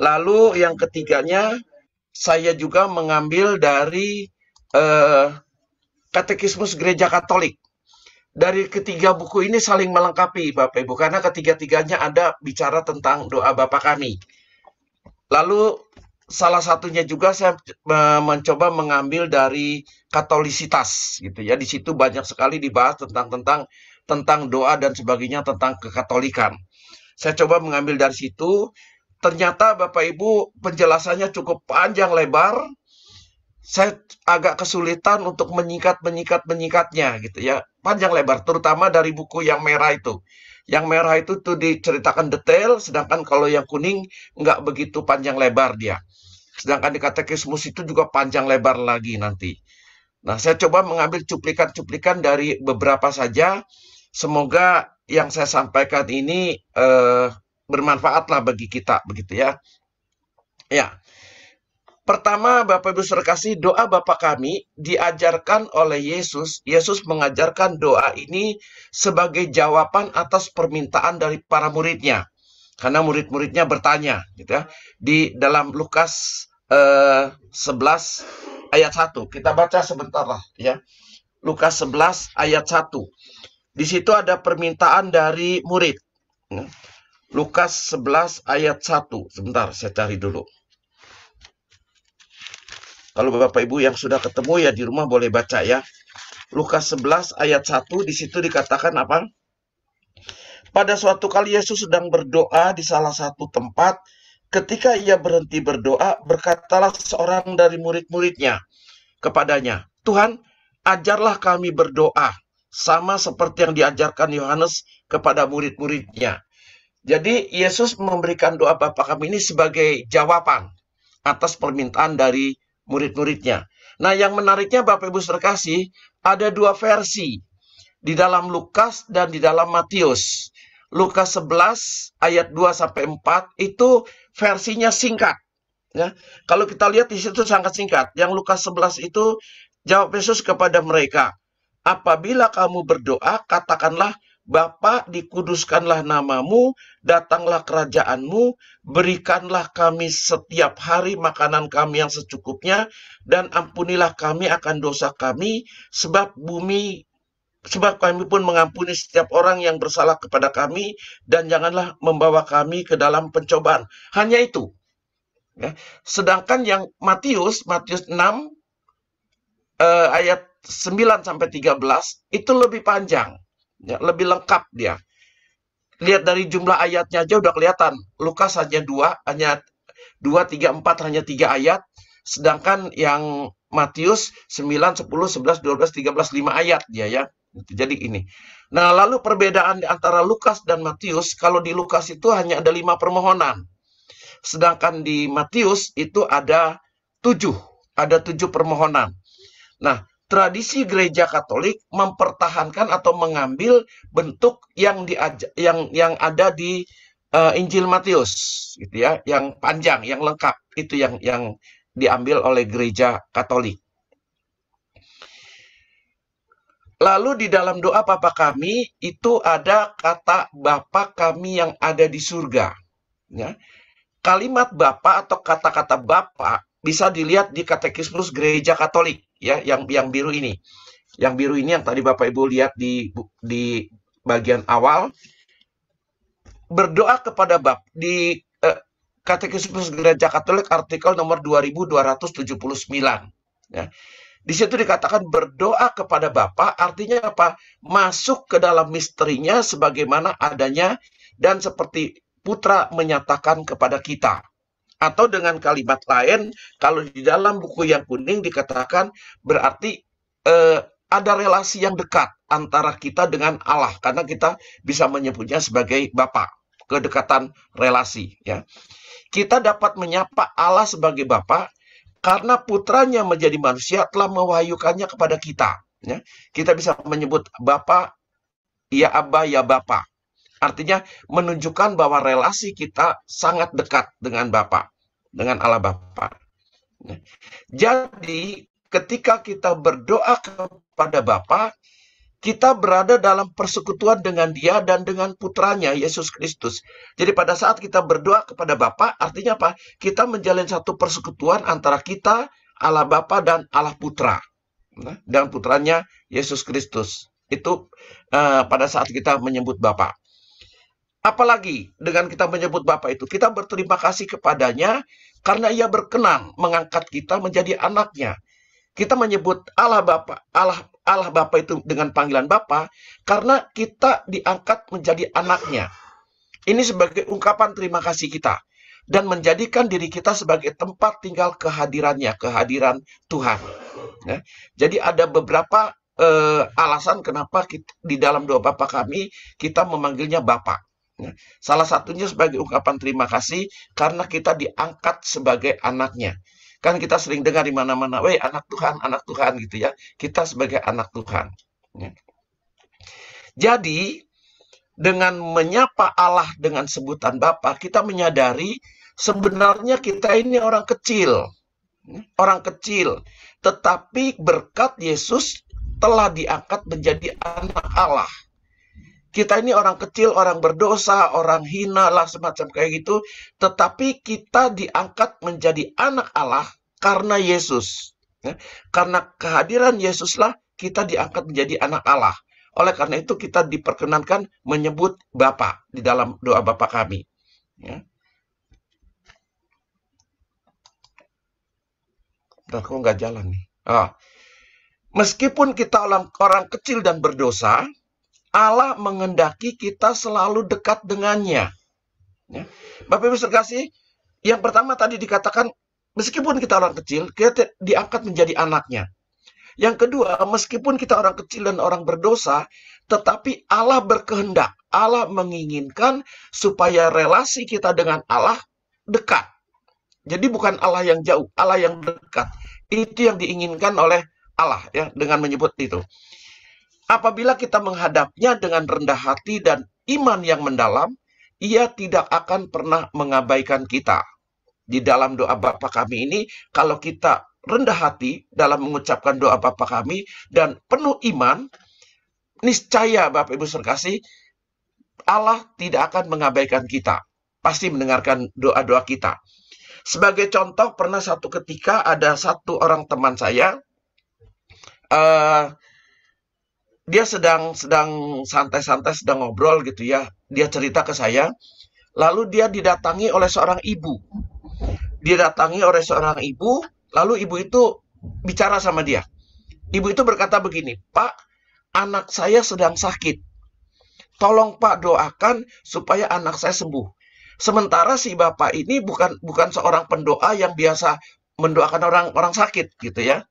Lalu yang ketiganya, saya juga mengambil dari eh, Katekismus Gereja Katolik. Dari ketiga buku ini saling melengkapi, Bapak Ibu, karena ketiga-tiganya ada bicara tentang doa Bapa Kami. Lalu salah satunya juga saya mencoba mengambil dari Katolisitas, gitu ya. Di situ banyak sekali dibahas tentang doa dan sebagainya, tentang kekatolikan. Saya coba mengambil dari situ. Ternyata Bapak Ibu penjelasannya cukup panjang lebar. Saya agak kesulitan untuk menyingkatnya gitu ya. Panjang lebar, terutama dari buku yang merah itu. Yang merah itu tuh diceritakan detail, sedangkan kalau yang kuning nggak begitu panjang lebar dia. Sedangkan di Katekismus itu juga panjang lebar lagi nanti. Nah, saya coba mengambil cuplikan-cuplikan dari beberapa saja. Semoga yang saya sampaikan ini bermanfaatlah bagi kita, begitu ya. Ya, pertama, Bapak Ibu Saudara kasih, doa Bapa Kami diajarkan oleh Yesus. Yesus mengajarkan doa ini sebagai jawaban atas permintaan dari para muridnya. Karena murid-muridnya bertanya, gitu ya. Di dalam Lukas 11 ayat 1. Kita baca sebentar lah, ya. Lukas 11 ayat 1. Di situ ada permintaan dari murid. Lukas 11 ayat 1. Sebentar, saya cari dulu. Kalau Bapak Ibu yang sudah ketemu ya di rumah boleh baca ya. Lukas 11 ayat 1, di situ dikatakan apa? Pada suatu kali Yesus sedang berdoa di salah satu tempat. Ketika ia berhenti berdoa, berkatalah seorang dari murid-muridnya kepadanya, Tuhan, ajarlah kami berdoa, sama seperti yang diajarkan Yohanes kepada murid-muridnya. Jadi Yesus memberikan doa Bapa Kami ini sebagai jawaban atas permintaan dari murid-muridnya. Nah, yang menariknya Bapak Ibu sekasih, ada dua versi di dalam Lukas dan di dalam Matius. Lukas 11 ayat 2 sampai 4 itu versinya singkat, ya. Kalau kita lihat di situ sangat singkat. Yang Lukas 11 itu jawab Yesus kepada mereka, apabila kamu berdoa, katakanlah, Bapa, dikuduskanlah namamu, datanglah kerajaanmu, berikanlah kami setiap hari makanan kami yang secukupnya, dan ampunilah kami akan dosa kami, sebab kami pun mengampuni setiap orang yang bersalah kepada kami, dan janganlah membawa kami ke dalam pencobaan. Hanya itu. Ya. Sedangkan yang Matius 6 ayat 9 sampai 13 itu lebih panjang, ya, lebih lengkap dia. Lihat dari jumlah ayatnya aja udah kelihatan. Lukas hanya 2, hanya 2, 3, 4, hanya 3 ayat. Sedangkan yang Matius 9, 10, 11, 12, 13, 5 ayat dia ya. Jadi ini. Nah, lalu perbedaan antara Lukas dan Matius, kalau di Lukas itu hanya ada 5 permohonan. Sedangkan di Matius itu ada 7. Ada 7 permohonan. Nah, tradisi gereja Katolik mempertahankan atau mengambil bentuk yang ada di Injil Matius, gitu ya, yang panjang, yang lengkap, itu yang diambil oleh gereja Katolik. Lalu di dalam doa Bapa Kami itu ada kata Bapa Kami yang ada di surga. Ya. Kalimat Bapa atau kata-kata Bapa bisa dilihat di Katekismus Gereja Katolik ya, yang biru ini. Yang biru ini yang tadi Bapak Ibu lihat di bagian awal. Berdoa kepada Bapa di Katekismus Gereja Katolik artikel nomor 2279 ya. Di situ dikatakan berdoa kepada Bapa, artinya apa? Masuk ke dalam misterinya sebagaimana adanya dan seperti Putra menyatakan kepada kita. Atau dengan kalimat lain, kalau di dalam buku yang kuning dikatakan berarti ada relasi yang dekat antara kita dengan Allah, karena kita bisa menyebutnya sebagai Bapa, kedekatan relasi ya. Kita dapat menyapa Allah sebagai Bapa karena putranya menjadi manusia telah mewahyukannya kepada kita. Ya. Kita bisa menyebut Bapa, ya Abba, ya Bapa. Artinya menunjukkan bahwa relasi kita sangat dekat dengan Bapa, dengan Allah Bapa. Ya. Jadi ketika kita berdoa kepada Bapa, kita berada dalam persekutuan dengan Dia dan dengan putranya, Yesus Kristus. Jadi pada saat kita berdoa kepada Bapa, artinya apa? Kita menjalin satu persekutuan antara kita, Allah Bapa, dan Allah Putra. Dan putranya, Yesus Kristus. Itu pada saat kita menyebut Bapa. Apalagi dengan kita menyebut Bapa itu, kita berterima kasih kepadanya karena Ia berkenan mengangkat kita menjadi anaknya. Kita menyebut Allah Bapa, Allah Bapa itu dengan panggilan Bapa karena kita diangkat menjadi anaknya. Ini sebagai ungkapan terima kasih kita dan menjadikan diri kita sebagai tempat tinggal kehadirannya, kehadiran Tuhan. Ya. Jadi ada beberapa alasan kenapa di dalam doa Bapa kami kita memanggilnya Bapa. Ya. Salah satunya sebagai ungkapan terima kasih karena kita diangkat sebagai anaknya. Kan kita sering dengar di mana-mana, "Weh, anak Tuhan," gitu ya. Kita sebagai anak Tuhan. Ya. Jadi, dengan menyapa Allah dengan sebutan Bapa, kita menyadari sebenarnya kita ini orang kecil. Orang kecil. Tetapi berkat Yesus telah diangkat menjadi anak Allah. Kita ini orang kecil, orang berdosa, orang hina lah semacam kayak gitu. Tetapi kita diangkat menjadi anak Allah karena Yesus. Ya. Karena kehadiran Yesuslah kita diangkat menjadi anak Allah. Oleh karena itu kita diperkenankan menyebut Bapa di dalam doa Bapa kami. Ya. Kok nggak jalan nih? Meskipun kita orang kecil dan berdosa, Allah mengendaki kita selalu dekat dengannya. Ya. Bapak Ibu sekalian, yang pertama tadi dikatakan, meskipun kita orang kecil, kita diangkat menjadi anaknya. Yang kedua, meskipun kita orang kecil dan orang berdosa, tetapi Allah berkehendak, Allah menginginkan supaya relasi kita dengan Allah dekat. Jadi bukan Allah yang jauh, Allah yang dekat. Itu yang diinginkan oleh Allah ya, dengan menyebut itu. Apabila kita menghadapnya dengan rendah hati dan iman yang mendalam, Ia tidak akan pernah mengabaikan kita. Di dalam doa Bapa kami ini, kalau kita rendah hati dalam mengucapkan doa Bapa kami dan penuh iman, niscaya Bapak Ibu sekalian, Allah tidak akan mengabaikan kita. Pasti mendengarkan doa-doa kita. Sebagai contoh, pernah satu ketika ada satu orang teman saya, dia sedang santai-santai, sedang ngobrol gitu ya. Dia cerita ke saya, lalu dia didatangi oleh seorang ibu. Lalu ibu itu bicara sama dia. Ibu itu berkata begini, "Pak, anak saya sedang sakit. Tolong Pak doakan supaya anak saya sembuh." Sementara si bapak ini bukan seorang pendoa yang biasa mendoakan orang sakit gitu ya.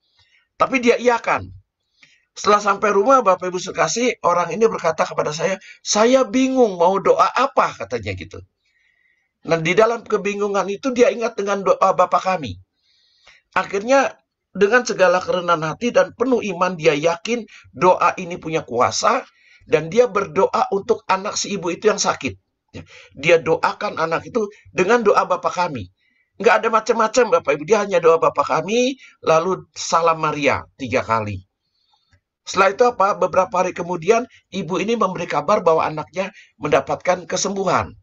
Tapi dia iakan. Setelah sampai rumah, Bapak Ibu sekalian, orang ini berkata kepada saya bingung mau doa apa, katanya gitu. Nah, di dalam kebingungan itu dia ingat dengan doa Bapa kami. Akhirnya dengan segala kerendahan hati dan penuh iman, dia yakin doa ini punya kuasa, dan dia berdoa untuk anak si ibu itu yang sakit. Dia doakan anak itu dengan doa Bapa kami. Nggak ada macam-macam Bapak Ibu, dia hanya doa Bapa kami, lalu salam Maria 3 kali. Setelah itu apa? Beberapa hari kemudian, ibu ini memberi kabar bahwa anaknya mendapatkan kesembuhan.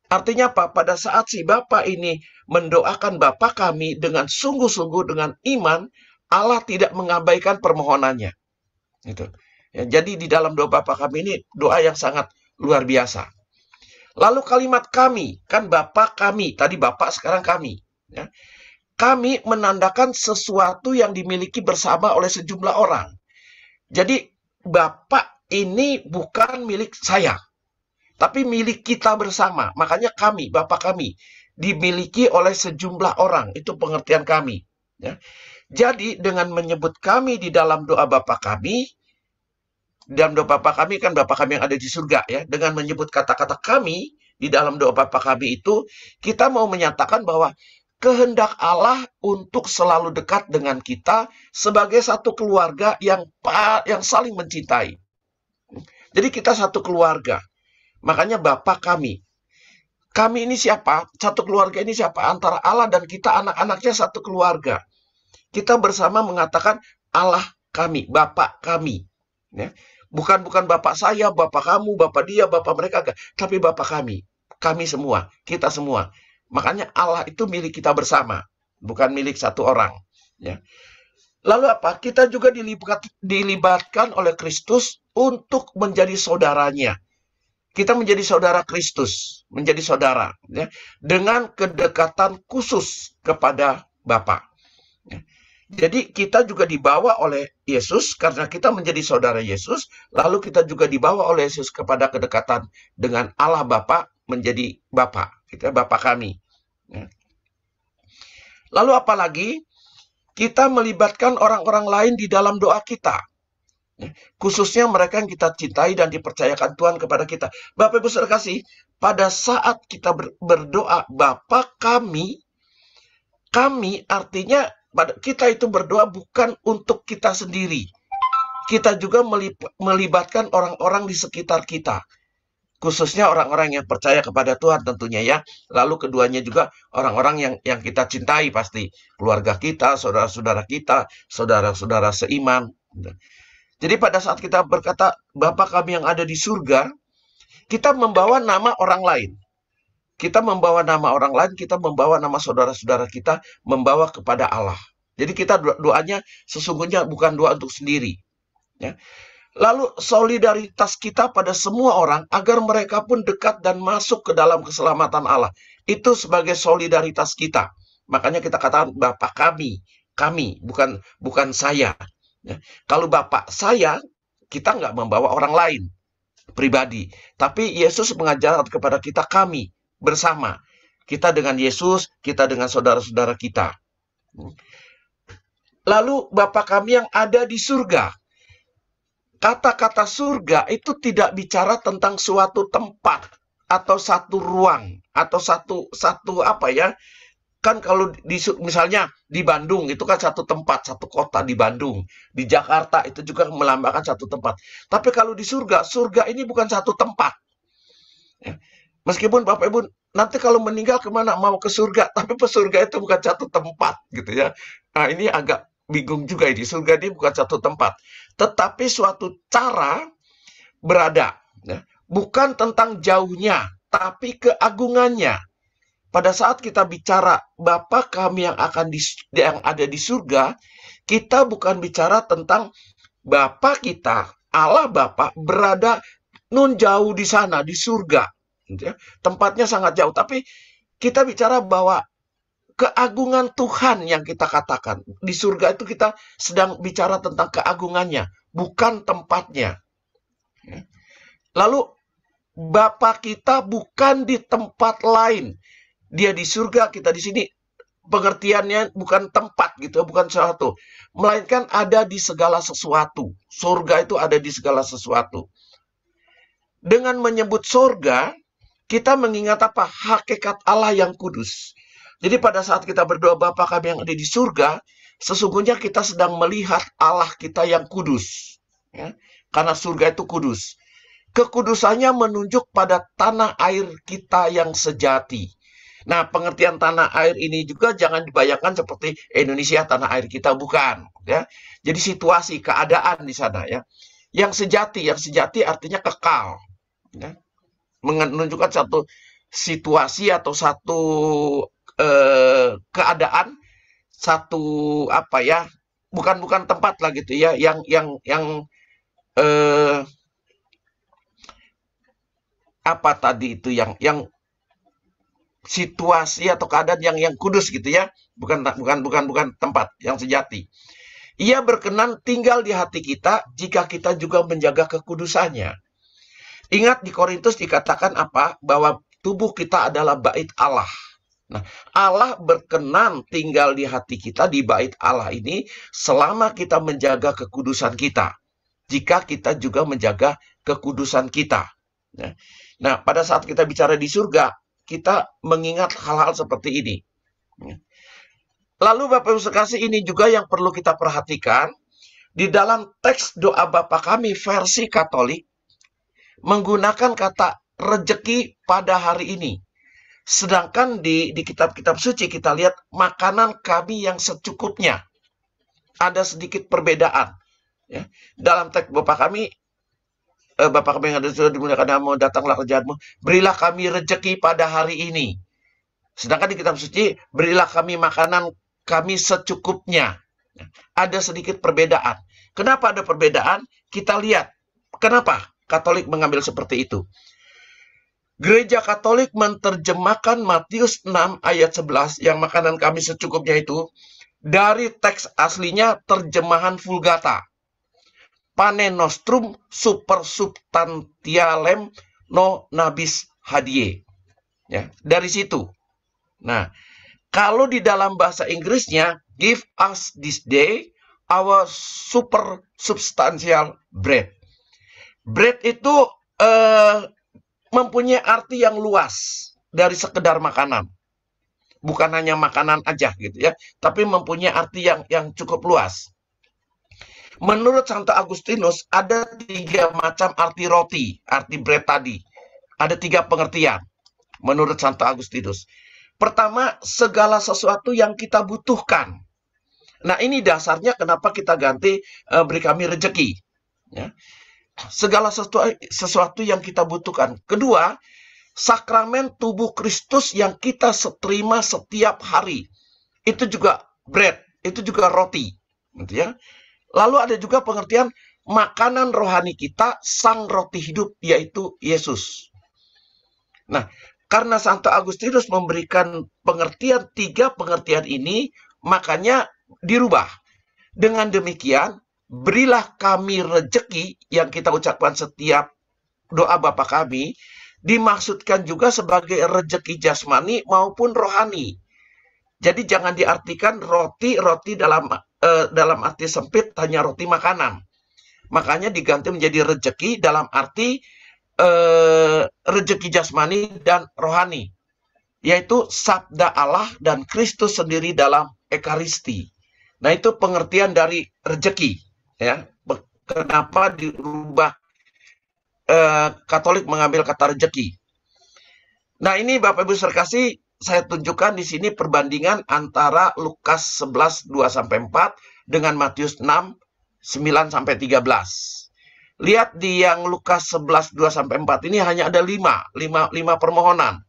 Artinya apa? Pada saat si Bapa ini mendoakan Bapa kami dengan sungguh-sungguh, dengan iman, Allah tidak mengabaikan permohonannya. Gitu. Ya, jadi di dalam doa Bapa kami ini, doa yang sangat luar biasa. Lalu kalimat kami, kan Bapa kami, tadi Bapa sekarang kami. Ya. Kami menandakan sesuatu yang dimiliki bersama oleh sejumlah orang. Jadi Bapa ini bukan milik saya, tapi milik kita bersama. Makanya kami, Bapa kami, dimiliki oleh sejumlah orang. Itu pengertian kami. Ya. Jadi dengan menyebut kami di dalam doa Bapa kami, dalam doa Bapa kami kan Bapa kami yang ada di surga ya. Dengan menyebut kata-kata kami di dalam doa Bapa kami itu, kita mau menyatakan bahwa kehendak Allah untuk selalu dekat dengan kita sebagai satu keluarga yang saling mencintai. Jadi kita satu keluarga. Makanya Bapa kami. Kami ini siapa? Satu keluarga ini siapa? Antara Allah dan kita, anak-anaknya satu keluarga. Kita bersama mengatakan Allah kami, Bapa kami. Ya. Bukan Bapak saya, Bapak kamu, Bapak dia, Bapak mereka, tapi Bapak kami. Kami semua, kita semua. Makanya Allah itu milik kita bersama, bukan milik satu orang. Ya. Lalu apa? Kita juga dilibatkan oleh Kristus untuk menjadi saudaranya. Kita menjadi saudara Kristus, menjadi saudara, ya, dengan kedekatan khusus kepada Bapa. Ya. Jadi kita juga dibawa oleh Yesus karena kita menjadi saudara Yesus, lalu kita juga dibawa oleh Yesus kepada kedekatan dengan Allah Bapa menjadi Bapa, kita Bapa kami. Ya. Lalu apalagi kita melibatkan orang-orang lain di dalam doa kita. Khususnya mereka yang kita cintai dan dipercayakan Tuhan kepada kita. Bapak Ibu Saudara kasih, pada saat kita berdoa, Bapa kami artinya kita itu berdoa bukan untuk kita sendiri. Kita juga melibatkan orang-orang di sekitar kita. Khususnya orang-orang yang percaya kepada Tuhan tentunya ya. Lalu keduanya juga orang-orang yang kita cintai pasti. Keluarga kita, saudara-saudara kita, saudara-saudara seiman. Jadi pada saat kita berkata, Bapa kami yang ada di surga, kita membawa nama orang lain. Kita membawa nama orang lain, kita membawa nama saudara-saudara kita, membawa kepada Allah. Jadi kita doanya sesungguhnya bukan doa untuk sendiri. Ya. Lalu solidaritas kita pada semua orang, agar mereka pun dekat dan masuk ke dalam keselamatan Allah. Itu sebagai solidaritas kita. Makanya kita katakan Bapa kami, bukan saya. Ya. Kalau Bapak saya, kita nggak membawa orang lain pribadi. Tapi Yesus mengajar kepada kita kami bersama. Kita dengan Yesus, kita dengan saudara-saudara kita. Lalu Bapa kami yang ada di surga. Kata-kata surga itu tidak bicara tentang suatu tempat atau satu ruang atau satu apa ya? Kan kalau misalnya di Bandung itu kan satu tempat, satu kota di Bandung. Di Jakarta itu juga melambangkan satu tempat. Tapi kalau di surga ini bukan satu tempat. Ya. Meskipun Bapak Ibu nanti kalau meninggal kemana? Mau ke surga. Tapi surga itu bukan satu tempat gitu ya. Nah ini agak bingung juga ini. Surga ini bukan satu tempat. Tetapi suatu cara berada. Ya. Bukan tentang jauhnya, tapi keagungannya. Pada saat kita bicara Bapa kami yang ada di surga, kita bukan bicara tentang Bapa kita, Allah Bapa berada nun jauh di sana, di surga. Tempatnya sangat jauh, tapi kita bicara bahwa keagungan Tuhan yang kita katakan. Di surga itu kita sedang bicara tentang keagungannya, bukan tempatnya. Lalu Bapa kita bukan di tempat lain. Dia di surga, kita di sini. Pengertiannya bukan tempat gitu, bukan sesuatu. Melainkan ada di segala sesuatu. Surga itu ada di segala sesuatu. Dengan menyebut surga, kita mengingat apa? Hakikat Allah yang kudus. Jadi pada saat kita berdoa Bapa kami yang ada di surga, sesungguhnya kita sedang melihat Allah kita yang kudus. Ya? Karena surga itu kudus. Kekudusannya menunjuk pada tanah air kita yang sejati. Nah, pengertian tanah air ini juga jangan dibayangkan seperti Indonesia tanah air kita, bukan, ya. Jadi situasi, keadaan di sana ya. Yang sejati artinya kekal, ya. Menunjukkan satu situasi atau satu keadaan, satu apa ya? Bukan tempat lah gitu ya, yang apa tadi itu yang situasi atau keadaan yang kudus gitu ya, bukan tempat yang sejati. Ia berkenan tinggal di hati kita jika kita juga menjaga kekudusannya. Ingat di Korintus dikatakan apa? Bahwa tubuh kita adalah bait Allah. Nah, Allah berkenan tinggal di hati kita, di bait Allah ini, selama kita menjaga kekudusan kita. Jika kita juga menjaga kekudusan kita. Nah, pada saat kita bicara di surga, kita mengingat hal-hal seperti ini. Lalu Bapak Ibu sekalian, ini juga yang perlu kita perhatikan. Di dalam teks doa Bapa kami versi Katolik, menggunakan kata rejeki pada hari ini. Sedangkan di kitab-kitab suci kita lihat makanan kami yang secukupnya. Ada sedikit perbedaan. Ya. Dalam teks Bapa kami, Bapa kami yang ada di surga, dimuliakan namamu, datanglah kerajaan-Mu, berilah kami rejeki pada hari ini. Sedangkan di kitab suci, berilah kami makanan kami secukupnya. Ada sedikit perbedaan. Kenapa ada perbedaan? Kita lihat. Kenapa Katolik mengambil seperti itu? Gereja Katolik menerjemahkan Matius 6 ayat 11 yang makanan kami secukupnya itu dari teks aslinya terjemahan Vulgata. Pane nostrum super substantialem no nabis hadie. Ya, dari situ. Nah, kalau di dalam bahasa Inggrisnya, give us this day our super substantial bread. Bread itu mempunyai arti yang luas dari sekedar makanan. Bukan hanya makanan aja gitu ya, tapi mempunyai arti yang cukup luas. Menurut Santo Agustinus, ada 3 macam arti roti, arti bread tadi. Ada 3 pengertian menurut Santo Agustinus. Pertama, segala sesuatu yang kita butuhkan. Nah, ini dasarnya kenapa kita ganti beri kami rejeki. Ya. Segala sesuatu yang kita butuhkan. Kedua, sakramen tubuh Kristus yang kita terima setiap hari. Itu juga bread, itu juga roti. Gitu ya. Lalu ada juga pengertian makanan rohani kita, sang roti hidup, yaitu Yesus. Nah, karena Santo Agustinus memberikan pengertian 3 pengertian ini, makanya dirubah. Dengan demikian, berilah kami rejeki yang kita ucapkan setiap doa Bapa kami, dimaksudkan juga sebagai rejeki jasmani maupun rohani. Jadi jangan diartikan roti dalam arti sempit hanya roti makanan. Makanya diganti menjadi rejeki dalam arti rejeki jasmani dan rohani, yaitu sabda Allah dan Kristus sendiri dalam Ekaristi. Nah, itu pengertian dari rejeki. Ya, kenapa dirubah Katolik mengambil kata rejeki? Nah, ini Bapak Ibu sekalian, saya tunjukkan di sini perbandingan antara Lukas 11 2-4 dengan Matius 6 9-13. Lihat di yang Lukas 11 2-4 ini hanya ada 5 permohonan.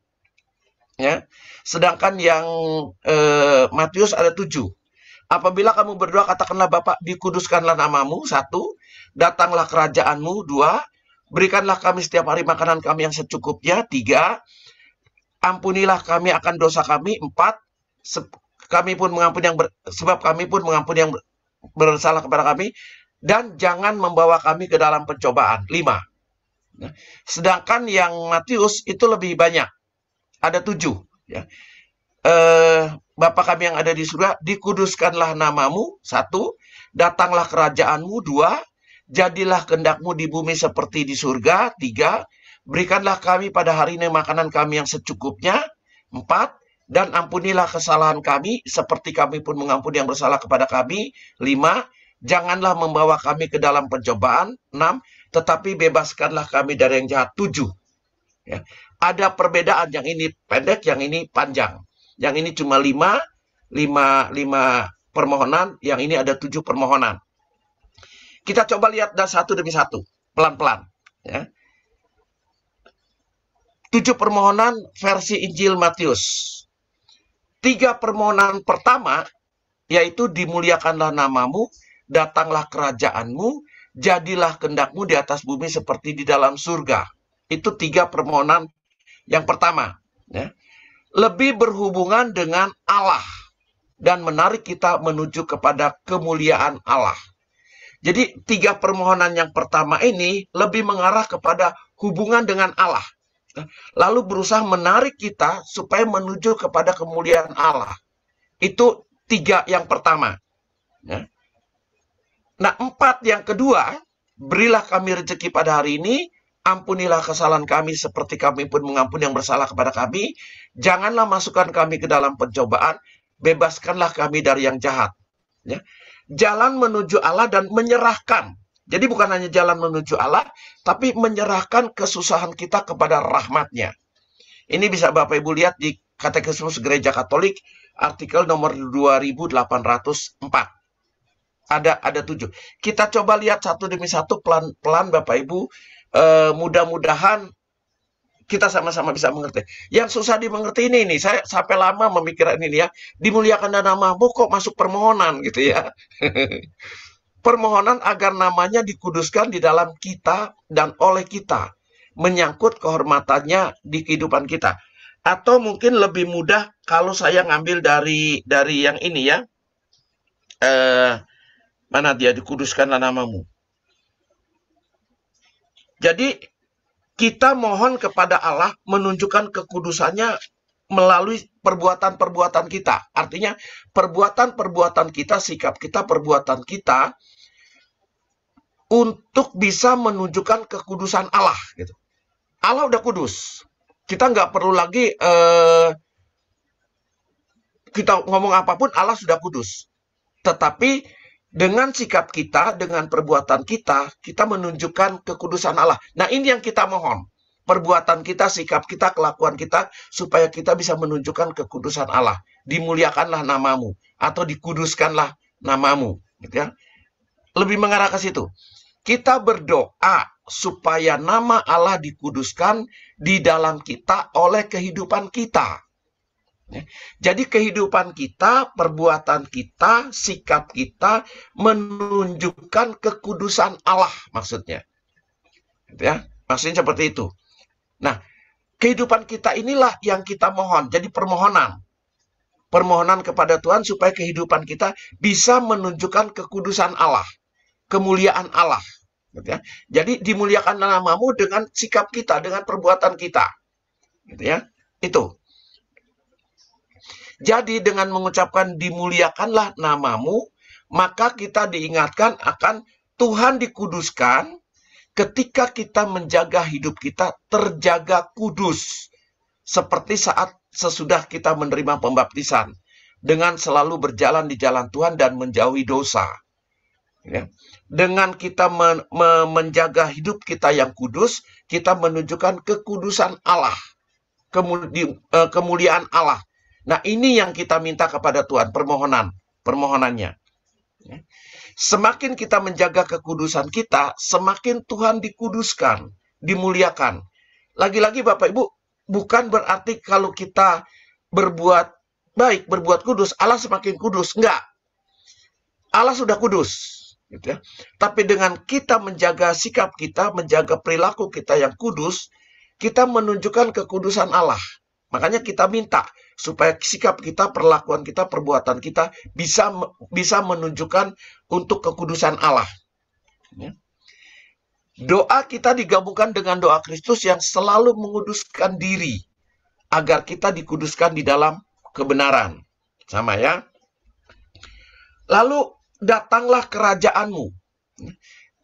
Ya. Sedangkan yang Matius ada 7. Apabila kamu berdoa, katakanlah Bapa, dikuduskanlah namamu, 1. Datanglah kerajaanmu, 2. Berikanlah kami setiap hari makanan kami yang secukupnya, 3. Ampunilah kami akan dosa kami, 4. Kami pun mengampuni sebab kami pun mengampuni yang bersalah kepada kami, dan jangan membawa kami ke dalam pencobaan, 5. Sedangkan yang Matius itu lebih banyak, ada 7. Ya. Bapa kami yang ada di surga, dikuduskanlah namamu, 1. Datanglah kerajaanmu, 2. Jadilah kehendakmu di bumi seperti di surga, 3. Berikanlah kami pada hari ini makanan kami yang secukupnya, 4. Dan ampunilah kesalahan kami, seperti kami pun mengampuni yang bersalah kepada kami, 5. Janganlah membawa kami ke dalam pencobaan, 6. Tetapi bebaskanlah kami dari yang jahat, 7. Ya. Ada perbedaan, yang ini pendek, yang ini panjang. Yang ini cuma 5 permohonan, yang ini ada 7 permohonan. Kita coba lihat satu demi satu, pelan-pelan. Ya. 7 permohonan versi Injil Matius. 3 permohonan pertama, yaitu dimuliakanlah namamu, datanglah kerajaanmu, jadilah kehendakmu di atas bumi seperti di dalam surga. Itu 3 permohonan yang pertama. Ya. Lebih berhubungan dengan Allah dan menarik kita menuju kepada kemuliaan Allah. Jadi 3 permohonan yang pertama ini lebih mengarah kepada hubungan dengan Allah. Lalu berusaha menarik kita supaya menuju kepada kemuliaan Allah. Itu 3 yang pertama. Ya. Nah, 4 yang kedua, berilah kami rezeki pada hari ini, ampunilah kesalahan kami seperti kami pun mengampuni yang bersalah kepada kami, janganlah masukkan kami ke dalam pencobaan, bebaskanlah kami dari yang jahat. Ya. Jalan menuju Allah dan menyerahkan. Jadi bukan hanya jalan menuju Allah, tapi menyerahkan kesusahan kita kepada rahmat-Nya. Ini bisa Bapak Ibu lihat di Katekismus Gereja Katolik, artikel nomor 2804. Ada 7. Kita coba lihat satu demi satu pelan-pelan Bapak Ibu. mudah-mudahan kita sama-sama bisa mengerti. Yang susah dimengerti ini saya sampai lama memikirkan ini ya. Dimuliakan namamu kok masuk permohonan gitu ya. Permohonan agar namanya dikuduskan di dalam kita dan oleh kita. Menyangkut kehormatannya di kehidupan kita. Atau mungkin lebih mudah kalau saya ngambil dari yang ini ya. Mana dia, dikuduskanlah namamu. Jadi kita mohon kepada Allah menunjukkan kekudusannya melalui perbuatan-perbuatan kita. Artinya perbuatan-perbuatan kita, sikap kita, perbuatan kita untuk bisa menunjukkan kekudusan Allah. Gitu. Allah udah kudus. Kita nggak perlu lagi kita ngomong apapun, Allah sudah kudus. Tetapi dengan sikap kita, dengan perbuatan kita, kita menunjukkan kekudusan Allah. Nah, ini yang kita mohon. Perbuatan kita, sikap kita, kelakuan kita, supaya kita bisa menunjukkan kekudusan Allah. Dimuliakanlah namamu, atau dikuduskanlah namamu. Gitu ya. Lebih mengarah ke situ. Kita berdoa supaya nama Allah dikuduskan di dalam kita oleh kehidupan kita. Jadi kehidupan kita, perbuatan kita, sikap kita menunjukkan kekudusan Allah maksudnya. Ya, maksudnya seperti itu. Nah, kehidupan kita inilah yang kita mohon. Jadi permohonan. Permohonan kepada Tuhan supaya kehidupan kita bisa menunjukkan kekudusan Allah, kemuliaan Allah. Ya. Jadi dimuliakan namamu dengan sikap kita, dengan perbuatan kita. Gitu ya. Itu. Jadi dengan mengucapkan dimuliakanlah namamu, maka kita diingatkan akan Tuhan dikuduskan ketika kita menjaga hidup kita terjaga kudus. Seperti saat sesudah kita menerima pembaptisan. Dengan selalu berjalan di jalan Tuhan dan menjauhi dosa. Ya. Dengan kita menjaga hidup kita yang kudus, kita menunjukkan kekudusan Allah. Kemuliaan Allah. Nah, ini yang kita minta kepada Tuhan, permohonannya. Semakin kita menjaga kekudusan kita, semakin Tuhan dikuduskan, dimuliakan. Lagi-lagi Bapak Ibu, bukan berarti kalau kita berbuat baik, berbuat kudus, Allah semakin kudus. Enggak. Allah sudah kudus. Gitu ya. Tapi dengan kita menjaga sikap kita, menjaga perilaku kita yang kudus, kita menunjukkan kekudusan Allah. Makanya kita minta supaya sikap kita, perlakuan kita, perbuatan kita bisa menunjukkan untuk kekudusan Allah. Ya. Doa kita digabungkan dengan doa Kristus yang selalu menguduskan diri agar kita dikuduskan di dalam kebenaran. Sama ya. Lalu datanglah kerajaanmu.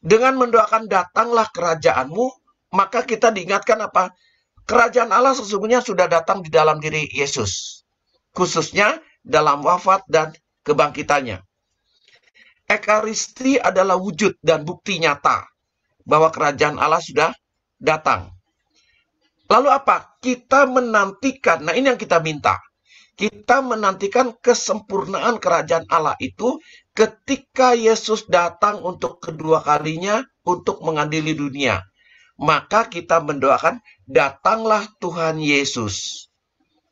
Dengan mendoakan datanglah kerajaanmu, maka kita diingatkan apa? Kerajaan Allah sesungguhnya sudah datang di dalam diri Yesus. Khususnya dalam wafat dan kebangkitannya. Ekaristi adalah wujud dan bukti nyata bahwa kerajaan Allah sudah datang. Lalu apa? Kita menantikan, nah ini yang kita minta. Kita menantikan kesempurnaan kerajaan Allah itu ketika Yesus datang untuk kedua kalinya untuk mengadili dunia. Maka kita mendoakan, datanglah Tuhan Yesus.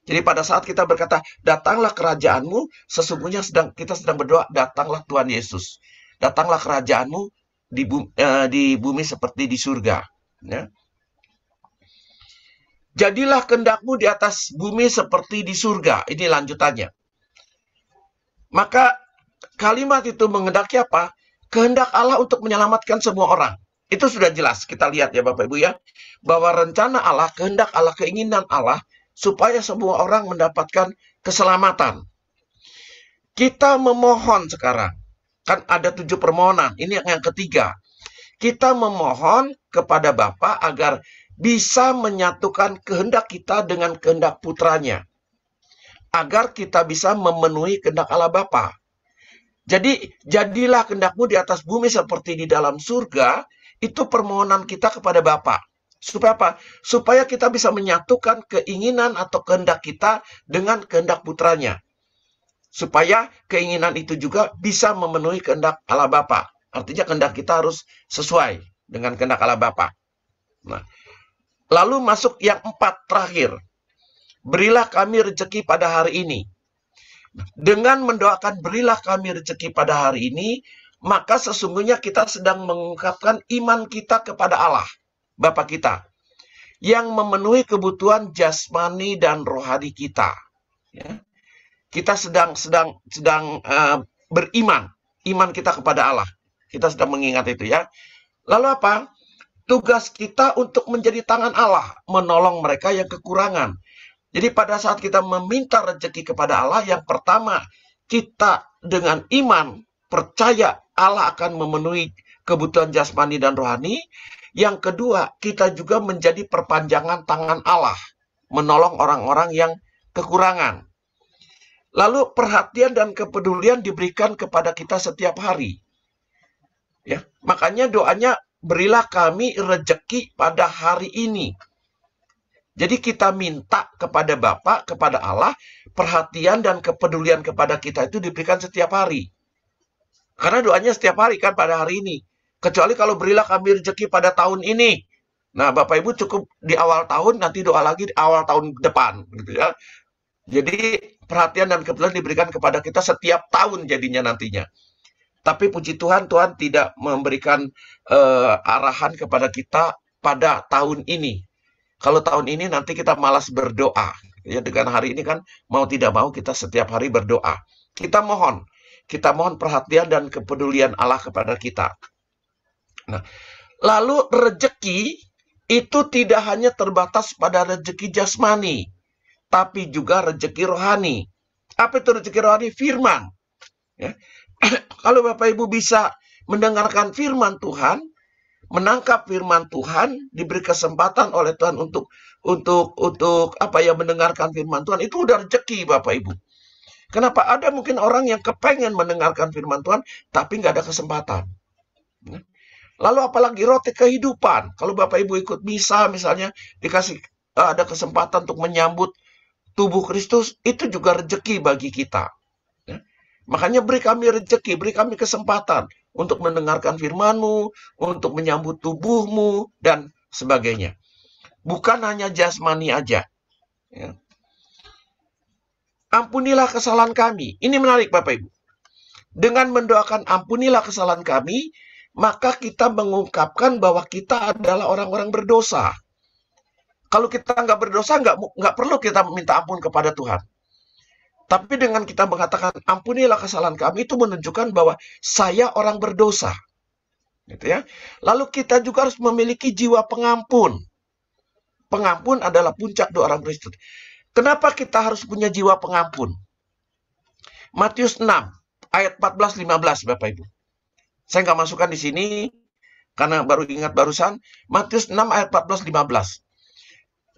Jadi pada saat kita berkata, datanglah kerajaanmu, sesungguhnya kita sedang berdoa, datanglah Tuhan Yesus. Datanglah kerajaanmu di bumi seperti di surga. Ya. Jadilah kehendakmu di atas bumi seperti di surga. Ini lanjutannya. Maka kalimat itu menghendaki apa? Kehendak Allah untuk menyelamatkan semua orang. Itu sudah jelas, kita lihat ya Bapak Ibu ya. Bahwa rencana Allah, kehendak Allah, keinginan Allah, supaya semua orang mendapatkan keselamatan. Kita memohon sekarang. Kan ada 7 permohonan, ini yang ketiga. Kita memohon kepada Bapa agar bisa menyatukan kehendak kita dengan kehendak putranya. Agar kita bisa memenuhi kehendak Allah Bapa. Jadi, jadilah kehendakmu di atas bumi seperti di dalam surga. Itu permohonan kita kepada Bapa. Supaya apa? Supaya kita bisa menyatukan keinginan atau kehendak kita dengan kehendak putranya. Supaya keinginan itu juga bisa memenuhi kehendak Allah Bapa. Artinya kehendak kita harus sesuai dengan kehendak Allah Bapa. Nah, lalu masuk yang 4 terakhir. Berilah kami rezeki pada hari ini. Dengan mendoakan berilah kami rezeki pada hari ini, maka sesungguhnya kita sedang mengungkapkan iman kita kepada Allah, Bapa kita, yang memenuhi kebutuhan jasmani dan rohani kita. Ya. Kita sedang beriman, iman kita kepada Allah. Kita sedang mengingat itu ya. Lalu apa? Tugas kita untuk menjadi tangan Allah, menolong mereka yang kekurangan. Jadi pada saat kita meminta rezeki kepada Allah, yang pertama, kita dengan iman, percaya Allah akan memenuhi kebutuhan jasmani dan rohani. Yang kedua, kita juga menjadi perpanjangan tangan Allah, menolong orang-orang yang kekurangan. Lalu perhatian dan kepedulian diberikan kepada kita setiap hari. Ya, makanya doanya, berilah kami rezeki pada hari ini. Jadi kita minta kepada Bapa, kepada Allah, perhatian dan kepedulian kepada kita itu diberikan setiap hari. Karena doanya setiap hari kan pada hari ini. Kecuali kalau berilah kami rezeki pada tahun ini. Nah, Bapak Ibu cukup di awal tahun, nanti doa lagi di awal tahun depan. Gitu ya. Jadi perhatian dan kepedulian diberikan kepada kita setiap tahun jadinya nantinya. Tapi puji Tuhan, Tuhan tidak memberikan arahan kepada kita pada tahun ini. Kalau tahun ini nanti kita malas berdoa. Ya, dengan hari ini kan mau tidak mau kita setiap hari berdoa. Kita mohon perhatian dan kepedulian Allah kepada kita. Nah, lalu rezeki itu tidak hanya terbatas pada rezeki jasmani, tapi juga rezeki rohani. Apa itu rezeki rohani? Firman. Ya. Kalau Bapak Ibu bisa mendengarkan firman Tuhan, menangkap firman Tuhan, diberi kesempatan oleh Tuhan untuk mendengarkan firman Tuhan, itu udah rezeki Bapak Ibu. Kenapa? Ada mungkin orang yang kepengen mendengarkan firman Tuhan, tapi nggak ada kesempatan. Lalu apalagi roti kehidupan. Kalau Bapak Ibu ikut misa misalnya, dikasih ada kesempatan untuk menyambut tubuh Kristus, itu juga rezeki bagi kita. Makanya beri kami rezeki, beri kami kesempatan untuk mendengarkan firman-Mu, untuk menyambut tubuh-Mu, dan sebagainya. Bukan hanya jasmani aja. Ya. Ampunilah kesalahan kami. Ini menarik Bapak Ibu. Dengan mendoakan ampunilah kesalahan kami, maka kita mengungkapkan bahwa kita adalah orang-orang berdosa. Kalau kita nggak berdosa, nggak perlu kita minta ampun kepada Tuhan. Tapi dengan kita mengatakan ampunilah kesalahan kami, itu menunjukkan bahwa saya orang berdosa. Gitu ya. Lalu kita juga harus memiliki jiwa pengampun. Pengampun adalah puncak doa orang Kristen. Kenapa kita harus punya jiwa pengampun? Matius 6 ayat 14-15 Bapak Ibu. Saya nggak masukkan di sini karena baru ingat barusan. Matius 6 ayat 14-15.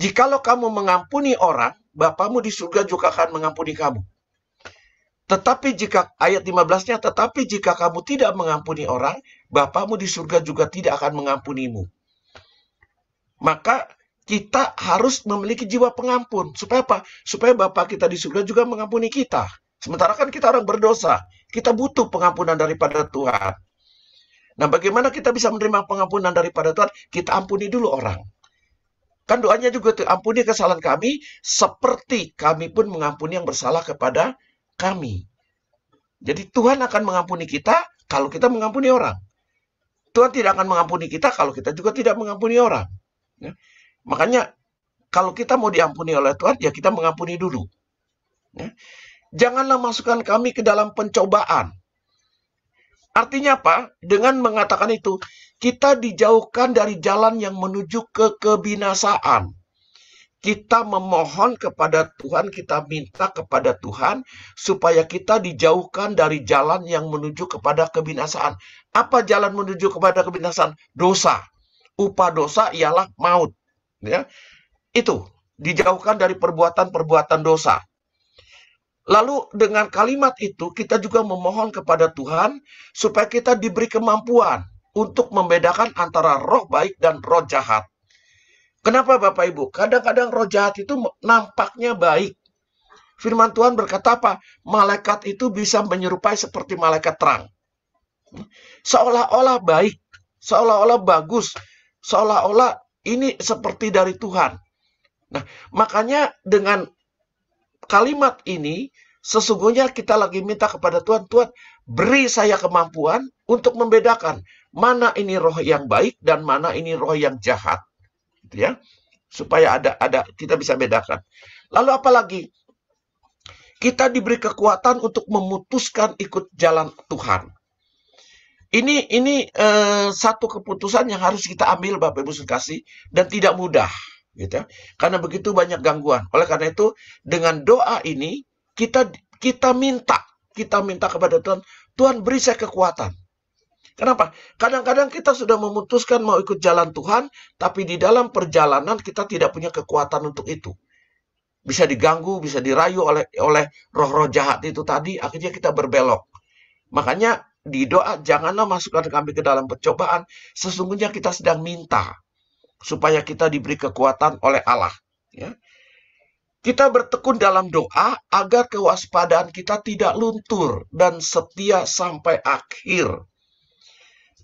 Jikalau kamu mengampuni orang, Bapamu di surga juga akan mengampuni kamu. Tetapi jika, ayat 15-nya, tetapi jika kamu tidak mengampuni orang, Bapamu di surga juga tidak akan mengampunimu. Maka kita harus memiliki jiwa pengampun. Supaya apa? Supaya Bapa kita di surga juga mengampuni kita. Sementara kan kita orang berdosa. Kita butuh pengampunan daripada Tuhan. Nah, bagaimana kita bisa menerima pengampunan daripada Tuhan? Kita ampuni dulu orang. Kan doanya juga tuh, ampuni kesalahan kami, seperti kami pun mengampuni yang bersalah kepada kami. Jadi Tuhan akan mengampuni kita kalau kita mengampuni orang. Tuhan tidak akan mengampuni kita kalau kita juga tidak mengampuni orang. Ya. Makanya kalau kita mau diampuni oleh Tuhan, ya kita mengampuni dulu. Ya. Janganlah masukkan kami ke dalam pencobaan. Artinya apa? Dengan mengatakan itu, kita dijauhkan dari jalan yang menuju ke kebinasaan. Kita memohon kepada Tuhan, kita minta kepada Tuhan, supaya kita dijauhkan dari jalan yang menuju kepada kebinasaan. Apa jalan menuju kepada kebinasaan? Dosa. Upah dosa ialah maut. Ya. Itu, dijauhkan dari perbuatan-perbuatan dosa. Lalu dengan kalimat itu kita juga memohon kepada Tuhan supaya kita diberi kemampuan untuk membedakan antara roh baik dan roh jahat. Kenapa Bapak Ibu? Kadang-kadang roh jahat itu nampaknya baik. Firman Tuhan berkata apa? Malaikat itu bisa menyerupai seperti malaikat terang. Seolah-olah baik, seolah-olah bagus, seolah-olah ini seperti dari Tuhan. Nah, makanya dengan kalimat ini, sesungguhnya kita lagi minta kepada Tuhan, Tuhan, beri saya kemampuan untuk membedakan mana ini roh yang baik dan mana ini roh yang jahat. Gitu ya. Supaya ada kita bisa bedakan. Lalu apalagi? Kita diberi kekuatan untuk memutuskan ikut jalan Tuhan. Ini satu keputusan yang harus kita ambil, Bapak Ibu sekasih, dan tidak mudah, gitu ya. Karena begitu banyak gangguan. Oleh karena itu, dengan doa ini kita minta kepada Tuhan, Tuhan beri saya kekuatan. Kenapa? Kadang-kadang kita sudah memutuskan mau ikut jalan Tuhan, tapi di dalam perjalanan kita tidak punya kekuatan untuk itu. Bisa diganggu, bisa dirayu oleh roh-roh jahat itu tadi, akhirnya kita berbelok. Makanya di doa, janganlah masukkan kami ke dalam pencobaan. Sesungguhnya kita sedang minta supaya kita diberi kekuatan oleh Allah. Ya. Kita bertekun dalam doa agar kewaspadaan kita tidak luntur dan setia sampai akhir.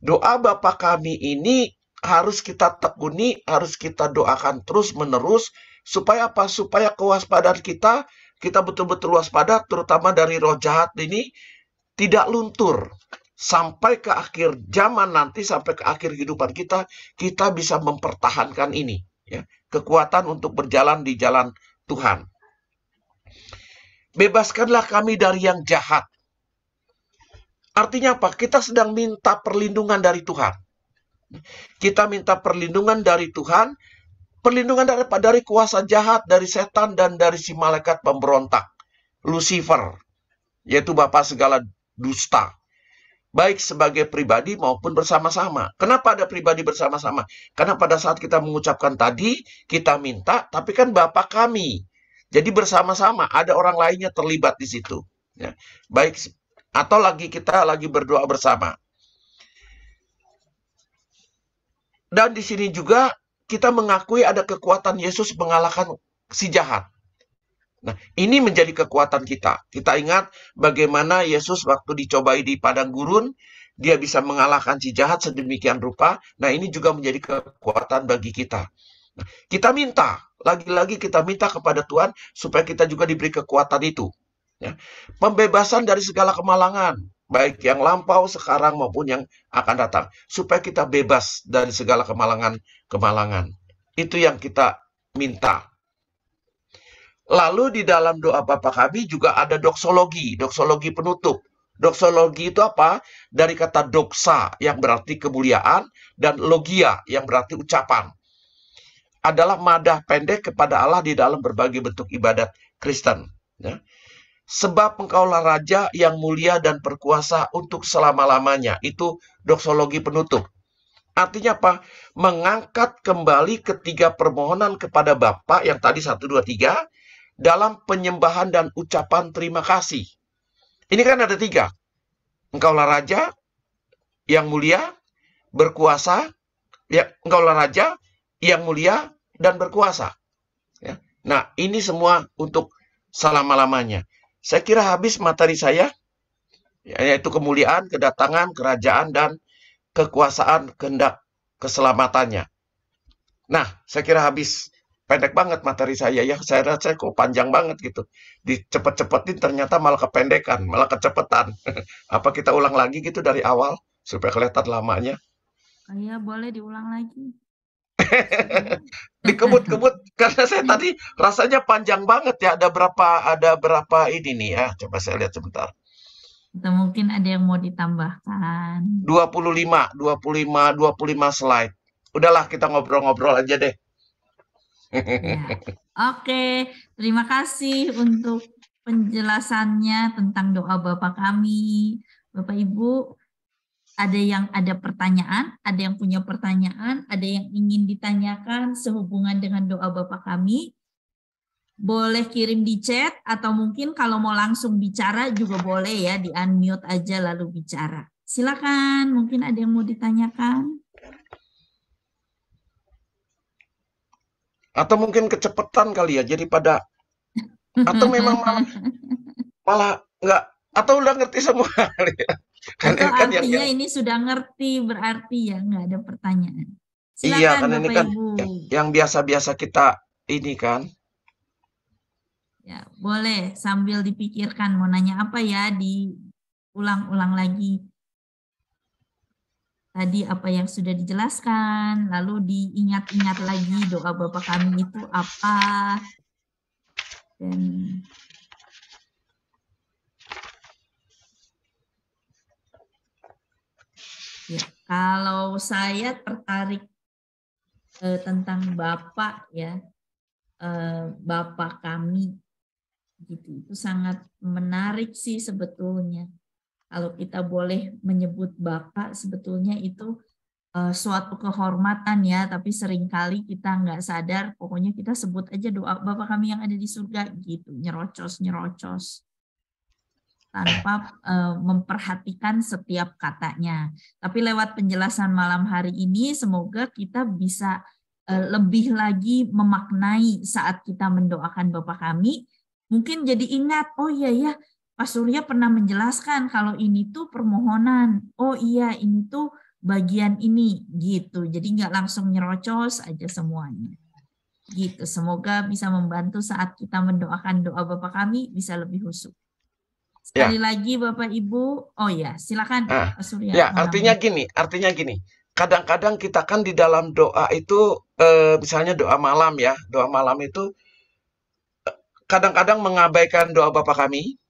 Doa Bapa kami ini harus kita tekuni, harus kita doakan terus-menerus. Supaya apa? Supaya kewaspadaan kita betul-betul waspada, terutama dari roh jahat ini, tidak luntur. Sampai ke akhir zaman nanti, sampai ke akhir kehidupan kita bisa mempertahankan ini. Ya, kekuatan untuk berjalan di jalan Tuhan. Bebaskanlah kami dari yang jahat. Artinya apa? Kita sedang minta perlindungan dari Tuhan. Kita minta perlindungan dari Tuhan, perlindungan dari kuasa jahat, dari setan, dan dari si malaikat pemberontak, Lucifer, yaitu bapa segala dusta. Baik sebagai pribadi maupun bersama-sama. Kenapa ada pribadi bersama-sama? Karena pada saat kita mengucapkan tadi, kita minta, tapi kan Bapa kami. Jadi bersama-sama, ada orang lainnya terlibat di situ. Ya. Baik, atau kita lagi berdoa bersama. Dan di sini juga kita mengakui ada kekuatan Yesus mengalahkan si jahat. Nah, ini menjadi kekuatan kita. Kita ingat bagaimana Yesus waktu dicobai di padang gurun, dia bisa mengalahkan si jahat sedemikian rupa. Nah, ini juga menjadi kekuatan bagi kita. Nah, kita minta, lagi-lagi kita minta kepada Tuhan supaya kita juga diberi kekuatan itu. Ya. Pembebasan dari segala kemalangan, baik yang lampau, sekarang maupun yang akan datang. Supaya kita bebas dari segala kemalangan. Itu yang kita minta. Lalu di dalam doa Bapa kami juga ada doksologi penutup. Doksologi itu apa? Dari kata doksa yang berarti kemuliaan dan logia yang berarti ucapan. Adalah madah pendek kepada Allah di dalam berbagai bentuk ibadat Kristen. Ya. Sebab engkaulah Raja yang mulia dan berkuasa untuk selama-lamanya. Itu doksologi penutup. Artinya apa? Mengangkat kembali ketiga permohonan kepada Bapa yang tadi 1, 2, 3 dalam penyembahan dan ucapan terima kasih. Ini kan ada 3. Engkaulah Raja yang mulia, berkuasa. Ya, engkaulah Raja yang mulia dan berkuasa. Ya. Nah, ini semua untuk selama-lamanya. Saya kira habis materi saya, yaitu kemuliaan, kedatangan, kerajaan, dan kekuasaan, kehendak, keselamatannya. Nah, saya kira habis. Pendek banget materi saya ya. Saya rasa kok panjang banget gitu. Dicepet-cepetin ternyata malah kependekan, malah kecepetan. Apa kita ulang lagi gitu dari awal supaya kelihatan lamanya? Oh iya, boleh diulang lagi. Dikebut-kebut karena saya tadi rasanya panjang banget ya. Ada berapa ini nih ya. Coba saya lihat sebentar. Atau mungkin ada yang mau ditambahkan. 25 slide. Udahlah kita ngobrol-ngobrol aja deh. Ya. Oke, terima kasih untuk penjelasannya tentang doa Bapa kami. Bapak Ibu, ada pertanyaan, ada yang punya pertanyaan, ada yang ingin ditanyakan sehubungan dengan doa Bapa kami. Boleh kirim di chat atau mungkin kalau mau langsung bicara juga boleh ya, di-unmute aja lalu bicara. Silakan, mungkin ada yang mau ditanyakan. Atau mungkin kecepatan kali ya, jadi pada atau memang malah nggak, atau udah ngerti semua kali ya. Atau artinya ini sudah ngerti, berarti ya nggak ada pertanyaan. Iya, Silakan kan ini Bapak kan Ibu. yang biasa-biasa kita ini kan. Ya, boleh sambil dipikirkan mau nanya apa ya, diulang-ulang lagi. Tadi apa yang sudah dijelaskan, lalu diingat-ingat lagi doa Bapa kami itu apa. Dan ya, kalau saya tertarik tentang Bapak ya, Bapak kami gitu, itu sangat menarik sih sebetulnya. Kalau kita boleh menyebut Bapak, sebetulnya itu suatu kehormatan ya, tapi seringkali kita nggak sadar, pokoknya kita sebut aja doa Bapa kami yang ada di surga gitu, nyerocos tanpa memperhatikan setiap katanya. Tapi lewat penjelasan malam hari ini, semoga kita bisa lebih lagi memaknai saat kita mendoakan Bapa kami. Mungkin jadi ingat, oh iya ya, Pak Surya pernah menjelaskan kalau ini tuh permohonan. Oh iya, ini tuh bagian ini gitu. Jadi nggak langsung nyerocos aja semuanya. Gitu. Semoga bisa membantu saat kita mendoakan doa Bapa kami bisa lebih khusyuk. Sekali Ya, lagi Bapak Ibu, oh ya silakan nah, Pak Surya ya mau nambah. artinya gini. Kadang-kadang kita kan di dalam doa itu, misalnya doa malam ya, doa malam itu kadang-kadang mengabaikan doa Bapa kami,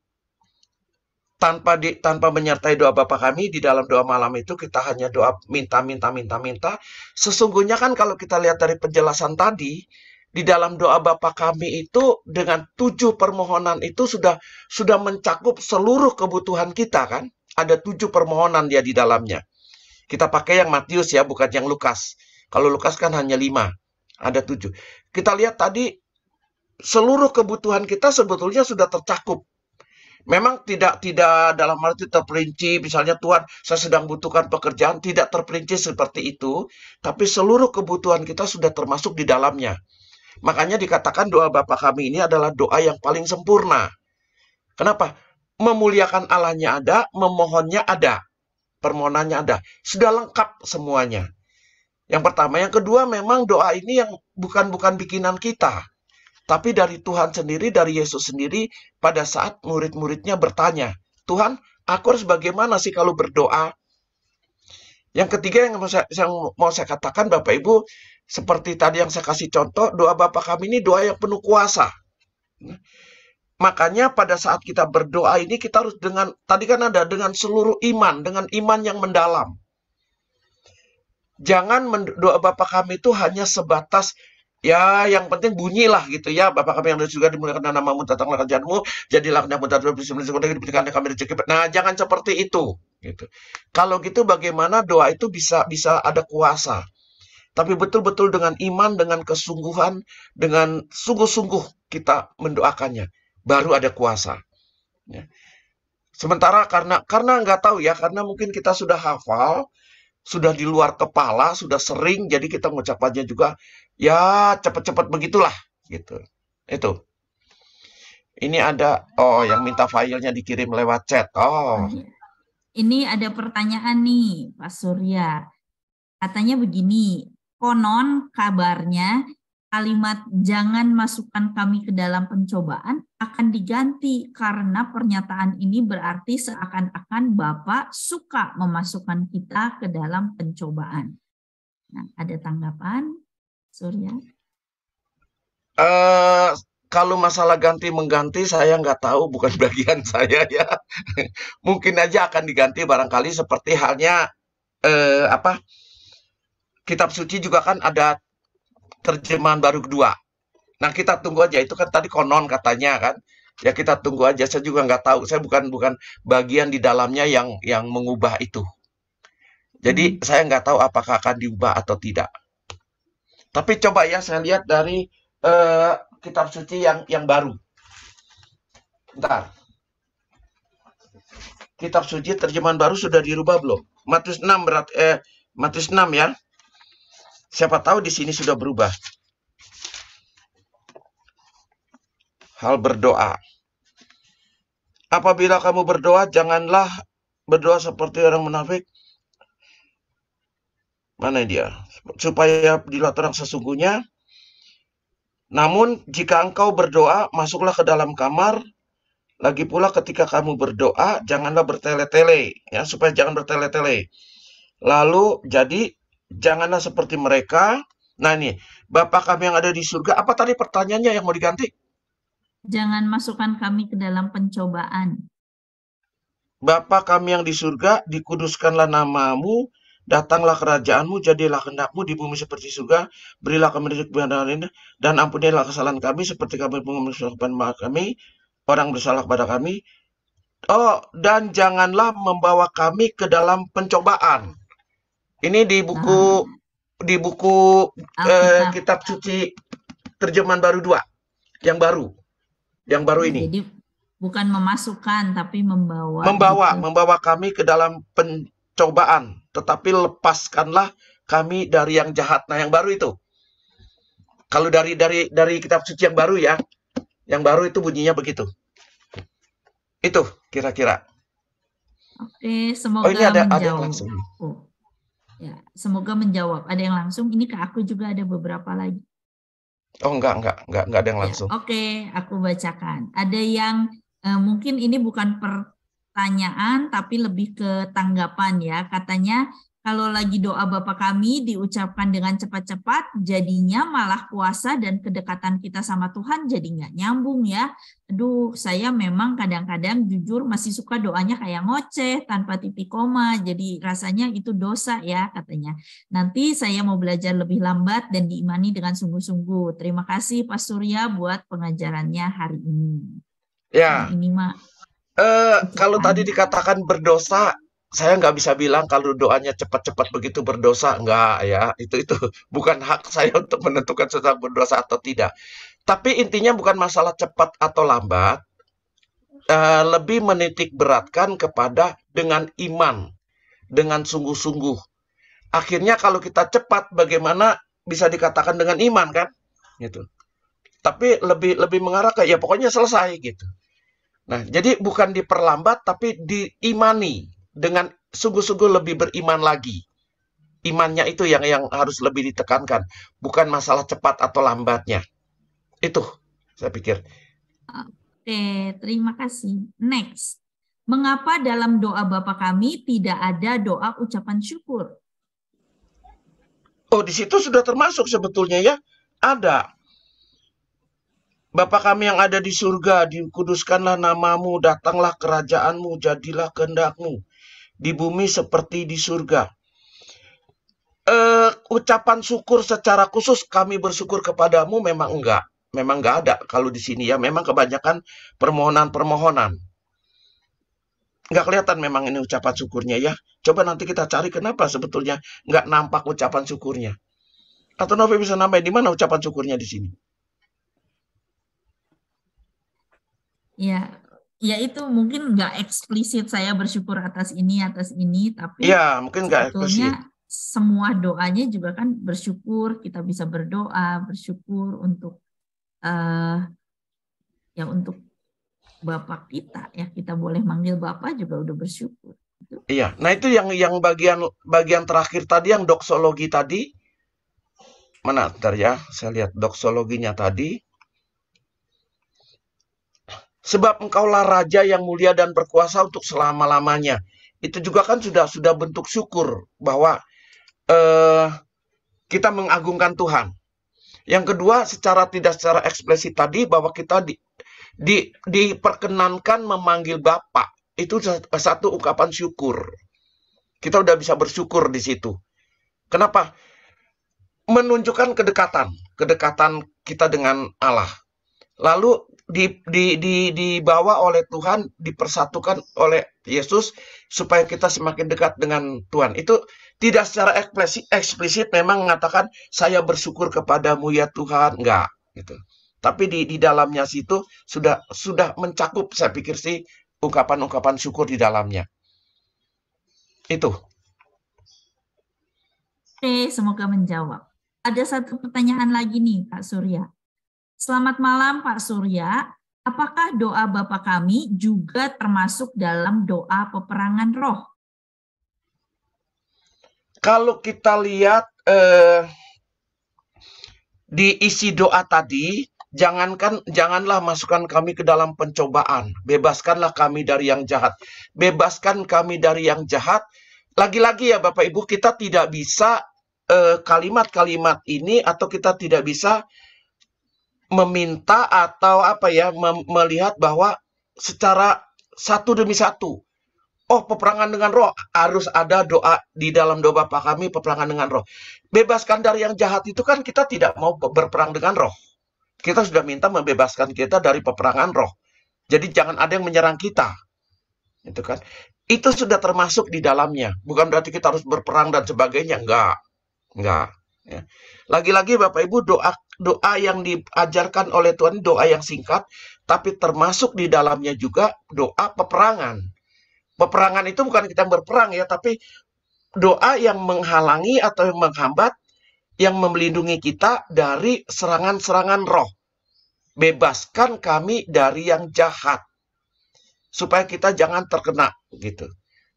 tanpa menyertai doa Bapa kami di dalam doa malam itu kita hanya doa minta. Sesungguhnya kan kalau kita lihat dari penjelasan tadi, di dalam doa Bapa kami itu dengan 7 permohonan itu sudah mencakup seluruh kebutuhan kita kan. Ada 7 permohonan dia di dalamnya. Kita pakai yang Matius ya, bukan yang Lukas. Kalau Lukas kan hanya 5, ada 7. Kita lihat tadi seluruh kebutuhan kita sebetulnya sudah tercakup. Memang tidak dalam arti terperinci, misalnya Tuhan, saya sedang butuhkan pekerjaan, tidak terperinci seperti itu, tapi seluruh kebutuhan kita sudah termasuk di dalamnya. Makanya dikatakan doa Bapa kami ini adalah doa yang paling sempurna. Kenapa? Memuliakan Allahnya ada, memohonnya ada, permohonannya ada. Sudah lengkap semuanya. Yang pertama, yang kedua memang doa ini yang bukan bikinan kita. Tapi dari Tuhan sendiri, dari Yesus sendiri, pada saat murid-muridnya bertanya, Tuhan, aku harus bagaimana sih kalau berdoa? Yang ketiga yang mau saya katakan, Bapak Ibu, seperti tadi yang saya kasih contoh, doa Bapa kami ini doa yang penuh kuasa. Makanya pada saat kita berdoa ini, kita harus tadi kan ada dengan seluruh iman, dengan iman yang mendalam. Jangan doa Bapa kami itu hanya sebatas ya, yang penting bunyilah gitu ya. Bapa kami yang ada juga dimuliakan namamu, datanglah kerajaan-Mu, jadilah kehendakmu diberikan kami rezeki. Nah, jangan seperti itu gitu. Kalau gitu bagaimana doa itu bisa ada kuasa? Tapi betul-betul dengan iman, dengan kesungguhan, dengan sungguh-sungguh kita mendoakannya, baru ada kuasa. Ya. Sementara karena nggak tahu ya, karena mungkin kita sudah hafal, sudah di luar kepala, sudah sering, jadi kita mengucapkannya juga, ya cepat-cepat begitulah, gitu. Itu. Ini ada, oh yang minta filenya dikirim lewat chat. Oh, Ini ada pertanyaan nih Pak Surya. Katanya begini, konon kabarnya kalimat jangan masukkan kami ke dalam pencobaan akan diganti karena pernyataan ini berarti seakan-akan Bapak suka memasukkan kita ke dalam pencobaan. Nah, ada tanggapan, Surya? kalau masalah ganti-mengganti saya nggak tahu, bukan bagian saya ya. Mungkin aja akan diganti barangkali seperti halnya kitab suci juga kan ada terjemahan baru kedua. Nah, kita tunggu aja. Itu kan tadi konon katanya kan. Ya kita tunggu aja. Saya juga nggak tahu. Saya bukan bagian di dalamnya yang mengubah itu. Jadi saya nggak tahu apakah akan diubah atau tidak. Tapi coba ya saya lihat dari kitab suci yang baru. Bentar. Kitab suci terjemahan baru sudah dirubah belum? Matius 6 Matius 6 ya. Siapa tahu di sini sudah berubah. Hal berdoa. Apabila kamu berdoa, janganlah berdoa seperti orang munafik. Mana dia? Supaya dilihat orang sesungguhnya. Namun jika engkau berdoa, masuklah ke dalam kamar. Lagi pula ketika kamu berdoa, janganlah bertele-tele, ya, supaya jangan bertele-tele. Lalu jadi janganlah seperti mereka. Nah ini, Bapa kami yang ada di surga. Apa tadi pertanyaannya yang mau diganti? Jangan masukkan kami ke dalam pencobaan. Bapa kami yang di surga, dikuduskanlah namamu, datanglah kerajaanmu, jadilah kehendakmu di bumi seperti surga, berilah kami rezeki kebenaran ini, dan ampunilah kesalahan kami seperti kami mengampuni kesalahan kami, orang bersalah kepada kami. Oh, dan janganlah membawa kami ke dalam pencobaan. Ini di buku Alkitab. kitab suci terjemahan baru 2, yang baru Ya, ini. jadi bukan memasukkan tapi membawa. Membawa kami ke dalam pencobaan, tetapi lepaskanlah kami dari yang jahat. Nah, yang baru itu. Kalau dari kitab suci yang baru ya, yang baru itu bunyinya begitu. Itu kira-kira. Oke, semoga ini ada menjawab. yang langsung. Oh. Ya, semoga menjawab. Ada yang langsung. Ini ke aku juga ada beberapa lagi. Oh, enggak ada yang langsung. Ya, oke, aku bacakan. Ada yang mungkin ini bukan pertanyaan tapi lebih ke tanggapan ya. Katanya kalau lagi doa Bapa kami diucapkan dengan cepat-cepat, jadinya malah puasa dan kedekatan kita sama Tuhan jadi nggak nyambung ya. Aduh, saya memang kadang-kadang jujur masih suka doanya kayak ngoceh tanpa titik koma. Jadi rasanya itu dosa ya katanya. Nanti saya mau belajar lebih lambat dan diimani dengan sungguh-sungguh. Terima kasih Pak Surya buat pengajarannya hari ini. Ya. Nah, ini Mak. Kalau tadi dikatakan berdosa, saya nggak bisa bilang kalau doanya cepat-cepat begitu berdosa. Enggak ya, itu bukan hak saya untuk menentukan seseorang berdosa atau tidak. Tapi intinya bukan masalah cepat atau lambat, lebih menitik beratkan kepada dengan iman, dengan sungguh-sungguh. Akhirnya kalau kita cepat, bagaimana bisa dikatakan dengan iman kan? Gitu. Tapi lebih mengarah ke ya pokoknya selesai gitu. Nah, jadi bukan diperlambat, tapi diimani dengan sungguh-sungguh lebih beriman lagi. Imannya itu yang harus lebih ditekankan, bukan masalah cepat atau lambatnya. Itu, saya pikir. Oke, terima kasih. Next. Mengapa dalam doa Bapa kami tidak ada doa ucapan syukur? Oh, di situ sudah termasuk sebetulnya ya. Ada. Bapa kami yang ada di surga, dikuduskanlah namamu, datanglah kerajaanmu, jadilah kehendakmu. Di bumi seperti di surga. Ucapan syukur secara khusus kami bersyukur kepadamu memang enggak. Memang enggak ada kalau di sini ya. Memang kebanyakan permohonan-permohonan. Enggak kelihatan memang ini ucapan syukurnya ya. Coba nanti kita cari kenapa sebetulnya enggak nampak ucapan syukurnya. Atau Novi bisa nambahin di mana ucapan syukurnya di sini? Ya itu mungkin nggak eksplisit saya bersyukur atas ini, tapi ya, mungkin nggak eksplisit. Semua doanya juga kan bersyukur, kita bisa berdoa, bersyukur untuk untuk Bapak kita ya, kita boleh manggil Bapak juga udah bersyukur. Iya, nah itu yang bagian terakhir tadi yang doksologi tadi. Mana bentar ya, saya lihat doksologinya tadi. Sebab engkaulah raja yang mulia dan berkuasa untuk selama-lamanya. Itu juga kan sudah bentuk syukur bahwa kita mengagungkan Tuhan. Yang kedua, tidak secara eksplisit tadi bahwa kita diperkenankan memanggil Bapak. Itu satu ungkapan syukur. Kita udah bisa bersyukur di situ. Kenapa? Menunjukkan kedekatan kita dengan Allah. Lalu dibawa oleh Tuhan, dipersatukan oleh Yesus supaya kita semakin dekat dengan Tuhan. Itu tidak secara eksplisit memang mengatakan saya bersyukur kepadamu ya Tuhan, enggak gitu. Tapi di dalamnya situ sudah mencakup saya pikir sih ungkapan-ungkapan syukur di dalamnya. Itu. Oke, semoga menjawab. Ada satu pertanyaan lagi nih Pak Surya. Selamat malam Pak Surya, apakah doa Bapa kami juga termasuk dalam doa peperangan roh? Kalau kita lihat di isi doa tadi, janganlah masukkan kami ke dalam pencobaan, bebaskanlah kami dari yang jahat. Bebaskan kami dari yang jahat. Lagi-lagi ya Bapak Ibu, kita tidak bisa kalimat-kalimat ini, atau kita tidak bisa meminta atau melihat bahwa secara satu demi satu. Oh, peperangan dengan roh, harus ada doa di dalam doa Bapa kami, peperangan dengan roh. Bebaskan dari yang jahat itu kan kita tidak mau berperang dengan roh. Kita sudah minta membebaskan kita dari peperangan roh. Jadi jangan ada yang menyerang kita. Itu kan. Itu sudah termasuk di dalamnya. Bukan berarti kita harus berperang dan sebagainya. Enggak. Ya. Lagi-lagi Bapak Ibu, doa yang diajarkan oleh Tuhan, doa yang singkat, tapi termasuk di dalamnya juga doa peperangan. Peperangan itu bukan kita berperang ya, tapi doa yang menghalangi atau yang menghambat, yang melindungi kita dari serangan-serangan roh. Bebaskan kami dari yang jahat, supaya kita jangan terkena gitu.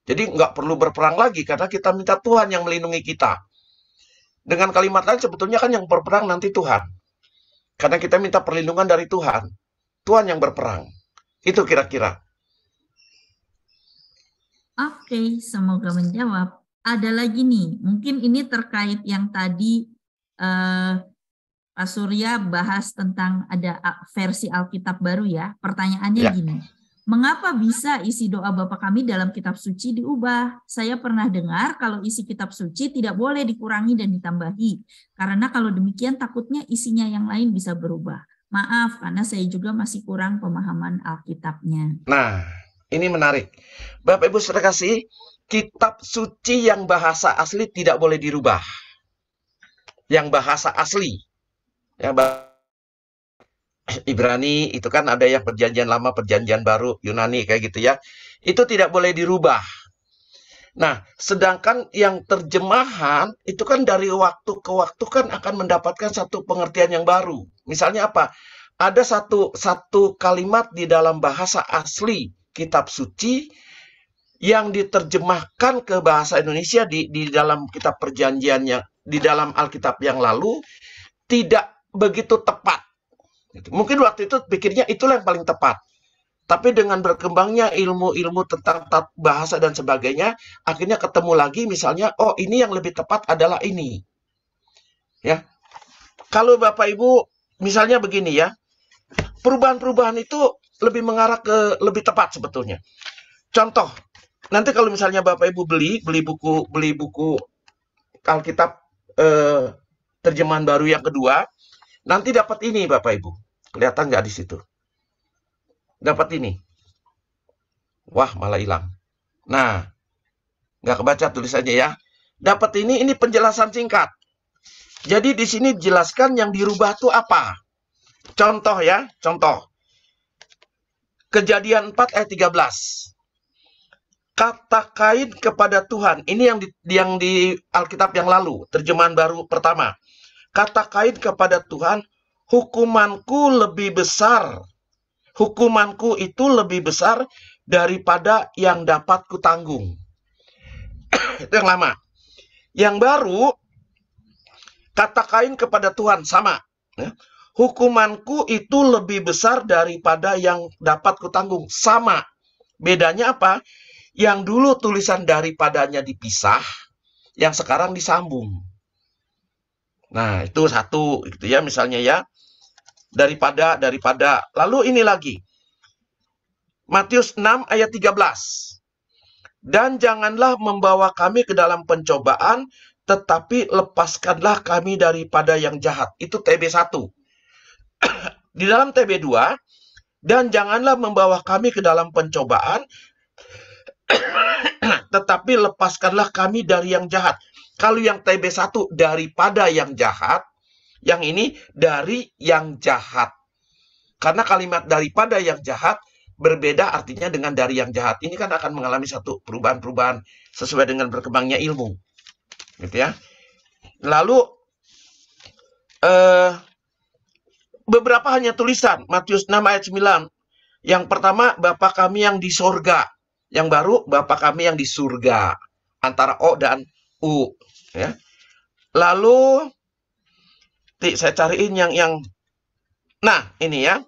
Jadi nggak perlu berperang lagi, karena kita minta Tuhan yang melindungi kita. Dengan kalimat lain, sebetulnya kan yang berperang nanti Tuhan. Karena kita minta perlindungan dari Tuhan. Tuhan yang berperang. Itu kira-kira. Oke, semoga menjawab. Ada lagi nih, mungkin ini terkait yang tadi Pak Surya bahas tentang ada versi Alkitab baru ya. Pertanyaannya gini, mengapa bisa isi doa Bapa kami dalam kitab suci diubah? Saya pernah dengar kalau isi kitab suci tidak boleh dikurangi dan ditambahi. Karena kalau demikian takutnya isinya yang lain bisa berubah. Maaf, karena saya juga masih kurang pemahaman Alkitabnya. Nah, ini menarik. Bapak Ibu saudara kasih, kitab suci yang bahasa asli tidak boleh dirubah. Yang bahasa asli. Yang Ibrani itu kan ada yang perjanjian lama, perjanjian baru, Yunani kayak gitu ya. Itu tidak boleh dirubah. Nah, sedangkan yang terjemahan itu kan dari waktu ke waktu kan akan mendapatkan satu pengertian yang baru. Misalnya apa? Ada satu kalimat di dalam bahasa asli kitab suci yang diterjemahkan ke bahasa Indonesia di dalam kitab perjanjiannya, di dalam Alkitab yang lalu tidak begitu tepat. Mungkin waktu itu pikirnya itulah yang paling tepat. Tapi dengan berkembangnya ilmu-ilmu tentang bahasa dan sebagainya, akhirnya ketemu lagi misalnya, oh ini yang lebih tepat adalah ini. Ya. Kalau Bapak Ibu misalnya begini ya, perubahan-perubahan itu lebih mengarah ke lebih tepat sebetulnya. Contoh, nanti kalau misalnya Bapak Ibu beli buku Alkitab terjemahan baru yang kedua, nanti dapat ini Bapak Ibu. Kelihatan nggak di situ? Dapat ini. Wah, malah hilang. Nah, nggak kebaca tulisannya ya. Dapat ini penjelasan singkat. Jadi di sini dijelaskan yang dirubah itu apa. Contoh ya, contoh. Kejadian 4 ayat 13. Katakan kepada Tuhan. Ini yang di Alkitab yang lalu, terjemahan baru pertama. Katakan kepada Tuhan, hukumanku lebih besar. Hukumanku itu lebih besar daripada yang dapat kutanggung. Itu yang lama. Yang baru, katakan kepada Tuhan, sama. Hukumanku itu lebih besar daripada yang dapat kutanggung. Sama. Bedanya apa? Yang dulu tulisan daripadanya dipisah, yang sekarang disambung. Nah, itu satu gitu ya, misalnya ya. Daripada. Lalu ini lagi. Matius 6 ayat 13. Dan janganlah membawa kami ke dalam pencobaan, tetapi lepaskanlah kami daripada yang jahat. Itu TB1. Di dalam TB2, dan janganlah membawa kami ke dalam pencobaan, tetapi lepaskanlah kami dari yang jahat. Kalau yang TB1 daripada yang jahat, yang ini dari yang jahat. Karena kalimat daripada yang jahat berbeda artinya dengan dari yang jahat. Ini kan akan mengalami satu perubahan-perubahan sesuai dengan berkembangnya ilmu. Gitu ya. Lalu beberapa hanya tulisan. Matius 6 ayat 9. Yang pertama, Bapa kami yang di sorga. Yang baru, Bapa kami yang di surga. Antara O dan U. Ya. Lalu saya cariin yang nah, ini ya.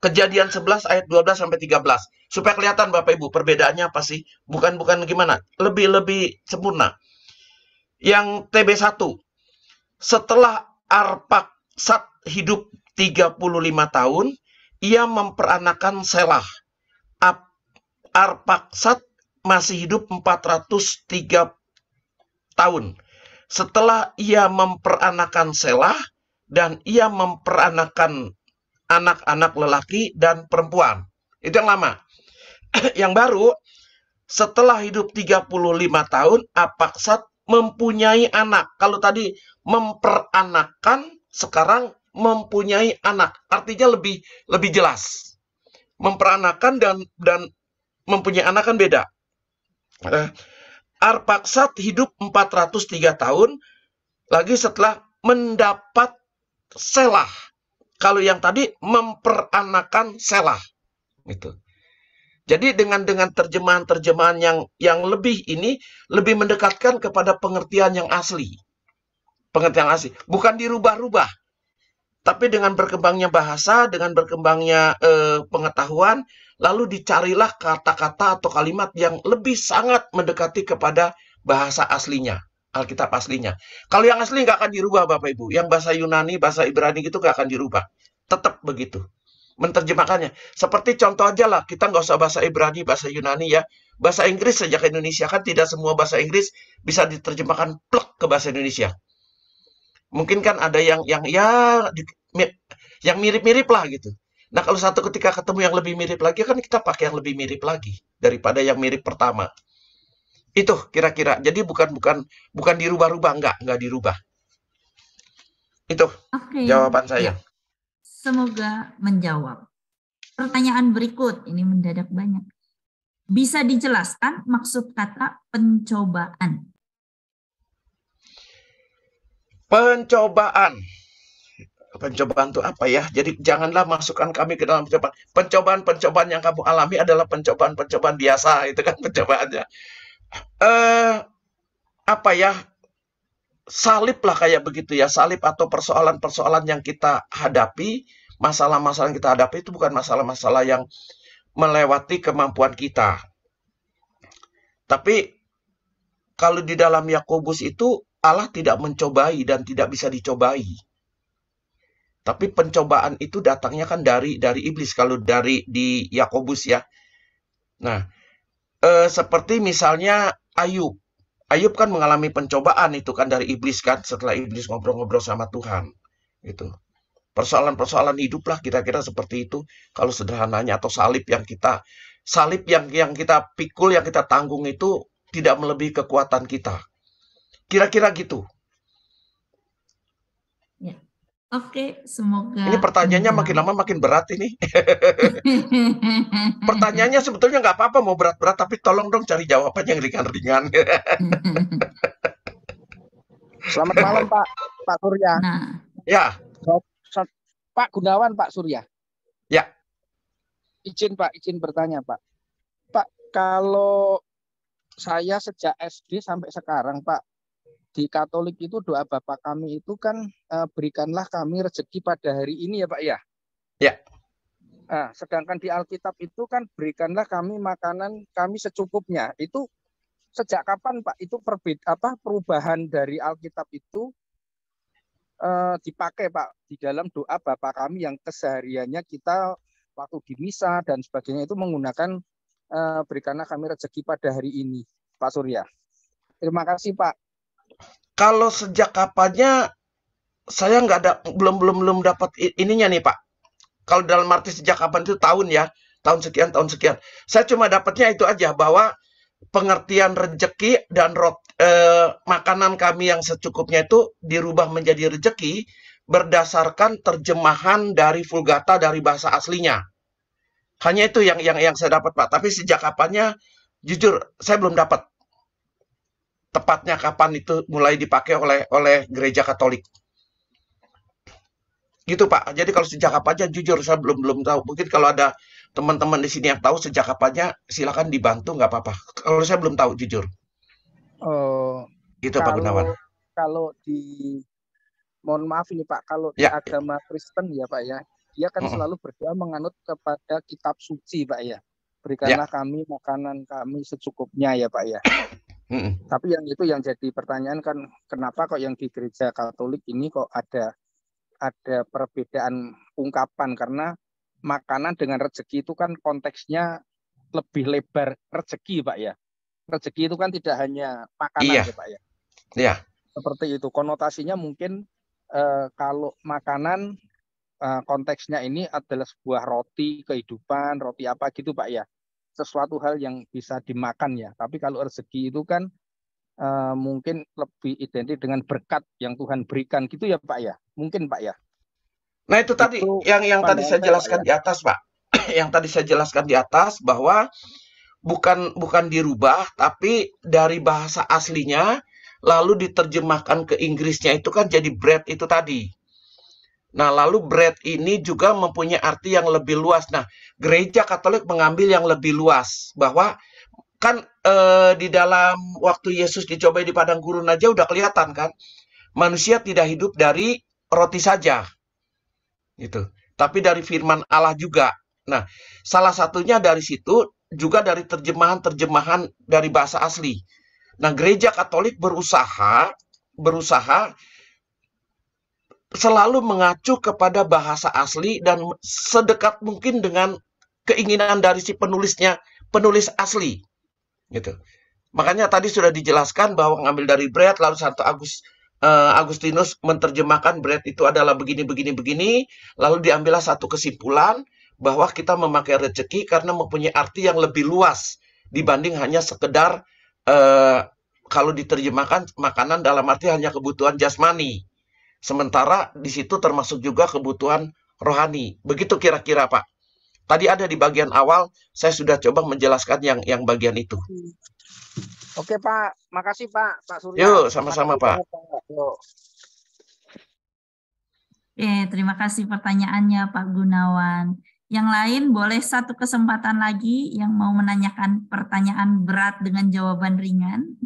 Kejadian 11 ayat 12 sampai 13. Supaya kelihatan Bapak Ibu perbedaannya apa sih? Bukan gimana? Lebih sempurna. Yang TB1. Setelah Arpaksad hidup 35 tahun, ia memperanakan Selah. Arpaksad masih hidup 403 tahun. Setelah ia memperanakan Selah, dan ia memperanakan anak-anak lelaki dan perempuan. Itu yang lama. Yang baru, setelah hidup 35 tahun, Arpaksad mempunyai anak. Kalau tadi memperanakan, sekarang mempunyai anak. Artinya lebih jelas. Memperanakan dan mempunyai anak kan beda. Arpaksad hidup 403 tahun, lagi setelah mendapat Selah. Kalau yang tadi memperanakan Selah. Gitu. Jadi dengan terjemahan-terjemahan yang lebih ini, lebih mendekatkan kepada pengertian yang asli. Pengertian asli. Bukan dirubah-rubah. Tapi dengan berkembangnya bahasa, dengan berkembangnya pengetahuan, lalu dicarilah kata-kata atau kalimat yang lebih sangat mendekati kepada bahasa aslinya. Alkitab aslinya. Kalau yang asli nggak akan dirubah Bapak Ibu. Yang bahasa Yunani, bahasa Ibrani gitu nggak akan dirubah. Tetap begitu. Menerjemahkannya. Seperti contoh aja lah, kita nggak usah bahasa Ibrani, bahasa Yunani ya. Bahasa Inggris sejak Indonesia kan tidak semua bahasa Inggris bisa diterjemahkan plek ke bahasa Indonesia. Mungkin kan ada yang mirip-mirip lah gitu. Nah kalau satu ketika ketemu yang lebih mirip lagi kan kita pakai yang lebih mirip lagi daripada yang mirip pertama. Itu kira-kira. Jadi bukan dirubah-rubah, enggak dirubah. Itu jawaban saya. Ya. Semoga menjawab. Pertanyaan berikut, ini mendadak banyak. Bisa dijelaskan maksud kata pencobaan? Pencobaan itu apa ya? Jadi janganlah masukkan kami ke dalam pencobaan. Pencobaan yang kamu alami adalah pencobaan biasa. Itu kan pencobaannya. Apa ya? Salib lah kayak begitu ya. Salib atau persoalan-persoalan yang kita hadapi, masalah-masalah yang kita hadapi itu bukan masalah-masalah yang melewati kemampuan kita. Tapi kalau di dalam Yakobus itu Allah tidak mencobai dan tidak bisa dicobai. Tapi pencobaan itu datangnya kan dari iblis kalau di Yakobus ya. Nah, seperti misalnya Ayub. Ayub kan mengalami pencobaan itu kan dari iblis kan setelah iblis ngobrol-ngobrol sama Tuhan. Gitu. Persoalan-persoalan hidup lah kira-kira seperti itu kalau sederhananya, atau salib yang kita pikul, yang kita tanggung itu tidak melebihi kekuatan kita. Kira-kira gitu. Ya. Oke, semoga. Ini pertanyaannya makin lama makin berat ini. Pertanyaannya sebetulnya nggak apa-apa mau berat-berat, tapi tolong dong cari jawaban yang ringan-ringan. Selamat malam Pak Surya. Nah. Ya. Pak Gunawan, Pak Surya. Ya. Izin bertanya Pak. Pak, kalau saya sejak SD sampai sekarang Pak, di Katolik itu doa Bapa kami itu kan berikanlah kami rezeki pada hari ini ya Pak ya. Ya. Nah, sedangkan di Alkitab itu kan berikanlah kami makanan kami secukupnya. Itu sejak kapan Pak itu perubahan dari Alkitab itu dipakai Pak di dalam doa Bapa kami yang kesehariannya kita waktu di misa dan sebagainya itu menggunakan berikanlah kami rezeki pada hari ini Pak Surya. Terima kasih Pak. Kalau sejak kapannya saya nggak ada, belum dapat ininya nih Pak. Kalau dalam arti sejak kapan itu tahun ya, tahun sekian. Saya cuma dapatnya itu aja, bahwa pengertian rezeki dan makanan kami yang secukupnya itu dirubah menjadi rezeki berdasarkan terjemahan dari Vulgata dari bahasa aslinya. Hanya itu yang saya dapat Pak. Tapi sejak kapannya, jujur saya belum dapat. Tepatnya kapan itu mulai dipakai oleh gereja Katolik. Gitu Pak. Jadi kalau sejak kapannya jujur saya belum tahu. Mungkin kalau ada teman-teman di sini yang tahu sejak kapannya silakan dibantu, nggak apa-apa. Kalau saya belum tahu jujur. Oh, Gitu Pak Gunawan. Kalau mohon maaf ini Pak, kalau di agama Kristen ya Pak ya, dia kan selalu berdoa menganut kepada kitab suci Pak ya. Berikanlah kami makanan kami secukupnya ya Pak ya. Tapi yang jadi pertanyaan kan, kenapa kok yang di gereja Katolik ini kok ada perbedaan ungkapan, karena makanan dengan rezeki itu kan konteksnya lebih lebar rezeki Pak ya. Rezeki itu kan tidak hanya makanan ya Pak ya. Iya. Seperti itu konotasinya mungkin kalau makanan konteksnya ini adalah sebuah roti kehidupan, roti apa gitu Pak ya. Sesuatu hal yang bisa dimakan ya. Tapi kalau rezeki itu kan mungkin lebih identik dengan berkat yang Tuhan berikan gitu ya Pak ya. Mungkin Pak ya. Nah itu tadi yang tadi saya jelaskan di atas Pak. Yang tadi saya jelaskan di atas bahwa bukan dirubah, tapi dari bahasa aslinya lalu diterjemahkan ke Inggrisnya itu kan jadi bread itu tadi. Nah, lalu bread ini juga mempunyai arti yang lebih luas. Nah, gereja Katolik mengambil yang lebih luas, bahwa kan di dalam waktu Yesus dicobai di padang gurun aja udah kelihatan kan, manusia tidak hidup dari roti saja, gitu, tapi dari firman Allah juga. Nah, salah satunya dari situ, juga dari terjemahan dari bahasa asli. Nah, gereja Katolik berusaha selalu mengacu kepada bahasa asli dan sedekat mungkin dengan keinginan dari si penulis asli, gitu. Makanya tadi sudah dijelaskan bahwa ngambil dari bread, lalu Santo Agustinus menerjemahkan bread itu adalah begini, lalu diambillah satu kesimpulan bahwa kita memakai rezeki karena mempunyai arti yang lebih luas dibanding hanya sekedar kalau diterjemahkan makanan dalam arti hanya kebutuhan jasmani. Sementara di situ termasuk juga kebutuhan rohani. Begitu kira-kira Pak. Tadi ada di bagian awal, saya sudah coba menjelaskan yang bagian itu. Oke Pak, makasih Pak Surya. Yuk, sama-sama Pak. Terima kasih pertanyaannya Pak Gunawan. Yang lain boleh satu kesempatan lagi yang mau menanyakan pertanyaan berat dengan jawaban ringan.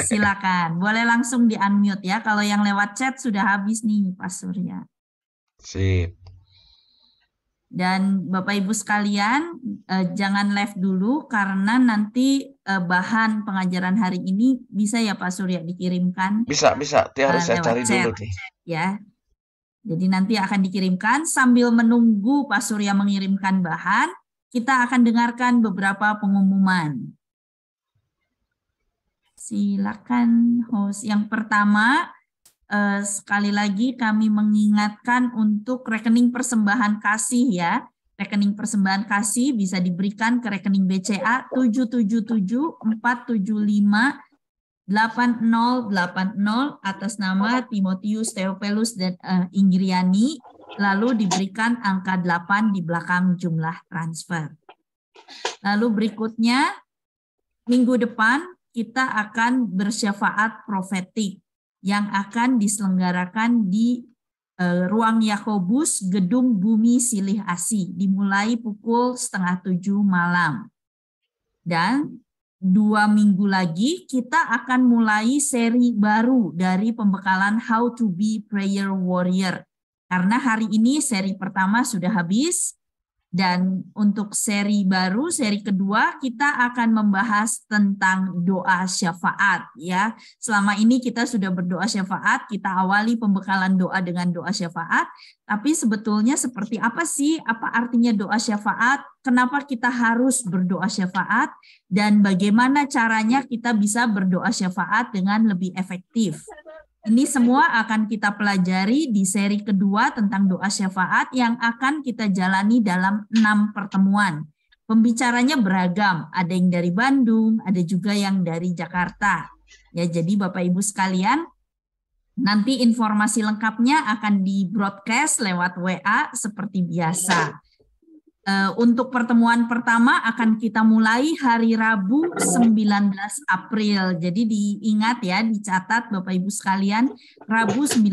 Silakan, boleh langsung di-unmute ya. Kalau yang lewat chat sudah habis nih Pak Surya. Sip. Dan Bapak Ibu sekalian, jangan live dulu karena nanti bahan pengajaran hari ini bisa ya Pak Surya dikirimkan. Bisa. Harus saya cari chat, dulu nih. Ya. Jadi nanti akan dikirimkan sambil menunggu Pak Surya mengirimkan bahan, kita akan dengarkan beberapa pengumuman. Silakan host. Yang pertama, sekali lagi kami mengingatkan untuk rekening persembahan kasih ya. Rekening persembahan kasih bisa diberikan ke rekening BCA 777-475-8080 atas nama Timotius Theophilus dan Inggriani, lalu diberikan angka 8 di belakang jumlah transfer. Lalu berikutnya, minggu depan kita akan bersyafaat profetik yang akan diselenggarakan di Ruang Yakobus, Gedung Bumi Silih Asih, dimulai pukul 6:30 malam. Dan 2 minggu lagi kita akan mulai seri baru dari pembekalan How to be Prayer Warrior. Karena hari ini seri pertama sudah habis. Dan untuk seri baru, seri kedua, kita akan membahas tentang doa syafaat ya. Selama ini kita sudah berdoa syafaat, kita awali pembekalan doa dengan doa syafaat. Tapi sebetulnya seperti apa sih? Apa artinya doa syafaat? Kenapa kita harus berdoa syafaat? Dan bagaimana caranya kita bisa berdoa syafaat dengan lebih efektif? Ini semua akan kita pelajari di seri kedua tentang doa syafaat yang akan kita jalani dalam 6 pertemuan. Pembicaranya beragam, ada yang dari Bandung, ada juga yang dari Jakarta. Ya, jadi Bapak Ibu sekalian, nanti informasi lengkapnya akan di-broadcast lewat WA seperti biasa. Untuk pertemuan pertama akan kita mulai hari Rabu 19 April. Jadi diingat ya, dicatat Bapak Ibu sekalian, Rabu 19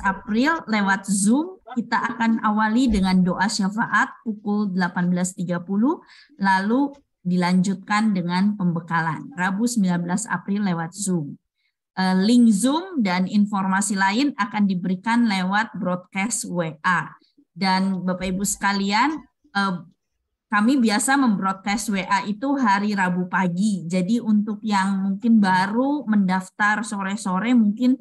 April lewat Zoom kita akan awali dengan doa syafaat pukul 18.30, lalu dilanjutkan dengan pembekalan. Rabu 19 April lewat Zoom. link Zoom dan informasi lain akan diberikan lewat broadcast WA. Dan Bapak Ibu sekalian, kami biasa membroadcast WA itu hari Rabu pagi. Jadi untuk yang mungkin baru mendaftar sore-sore mungkin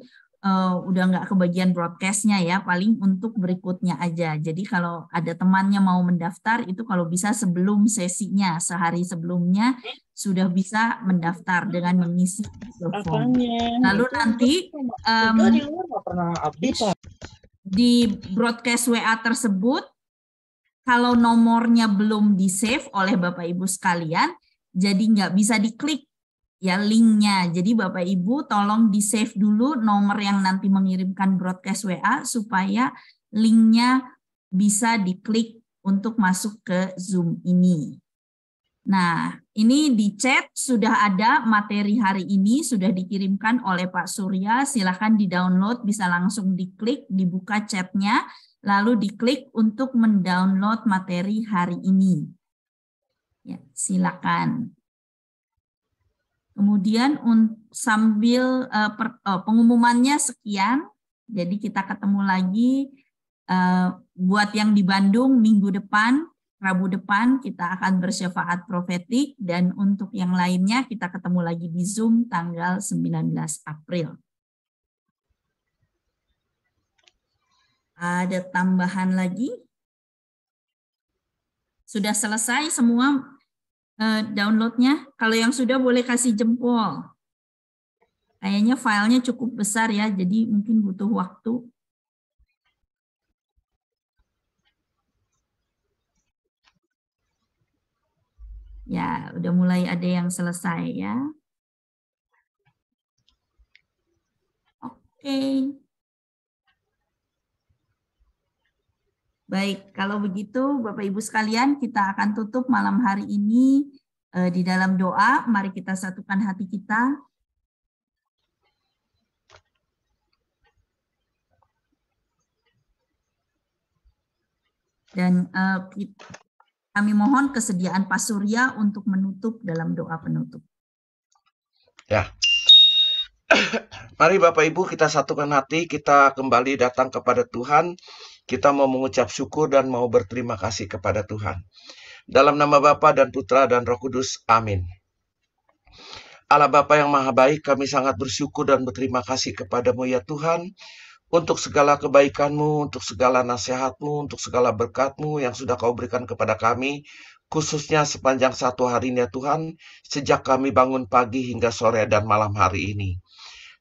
udah nggak kebagian broadcastnya ya, paling untuk berikutnya aja. Jadi kalau ada temannya mau mendaftar itu kalau bisa sebelum sesinya, sehari sebelumnya sudah bisa mendaftar dengan mengisi Google Form. Lalu nanti di broadcast WA tersebut, kalau nomornya belum di-save oleh Bapak Ibu sekalian, jadi nggak bisa diklik ya linknya. Jadi Bapak Ibu tolong di-save dulu nomor yang nanti mengirimkan broadcast WA supaya linknya bisa diklik untuk masuk ke Zoom ini. Nah, ini di chat sudah ada materi hari ini, sudah dikirimkan oleh Pak Surya. Silakan di-download, bisa langsung diklik, dibuka chatnya, lalu diklik untuk mendownload materi hari ini. Ya, silakan. Kemudian sambil pengumumannya sekian, jadi kita ketemu lagi buat yang di Bandung minggu depan, Rabu depan kita akan bersyafaat profetik, dan untuk yang lainnya kita ketemu lagi di Zoom tanggal 19 April. Ada tambahan lagi? Sudah selesai semua downloadnya? Kalau yang sudah boleh kasih jempol. Kayaknya filenya cukup besar ya, jadi mungkin butuh waktu. Ya, udah mulai ada yang selesai ya. Oke. Baik, kalau begitu Bapak Ibu sekalian, kita akan tutup malam hari ini di dalam doa. Mari kita satukan hati kita. Dan kami mohon kesediaan Pak Surya untuk menutup dalam doa penutup. Ya. Mari Bapak Ibu kita satukan hati, kita kembali datang kepada Tuhan. Kita mau mengucap syukur dan mau berterima kasih kepada Tuhan. Dalam nama Bapa dan Putra dan Roh Kudus, amin. Allah Bapa yang Maha Baik, kami sangat bersyukur dan berterima kasih kepadamu ya Tuhan, untuk segala kebaikan-Mu, untuk segala nasihat-Mu, untuk segala berkat-Mu yang sudah Kau berikan kepada kami, khususnya sepanjang satu hari ini ya Tuhan, sejak kami bangun pagi hingga sore dan malam hari ini.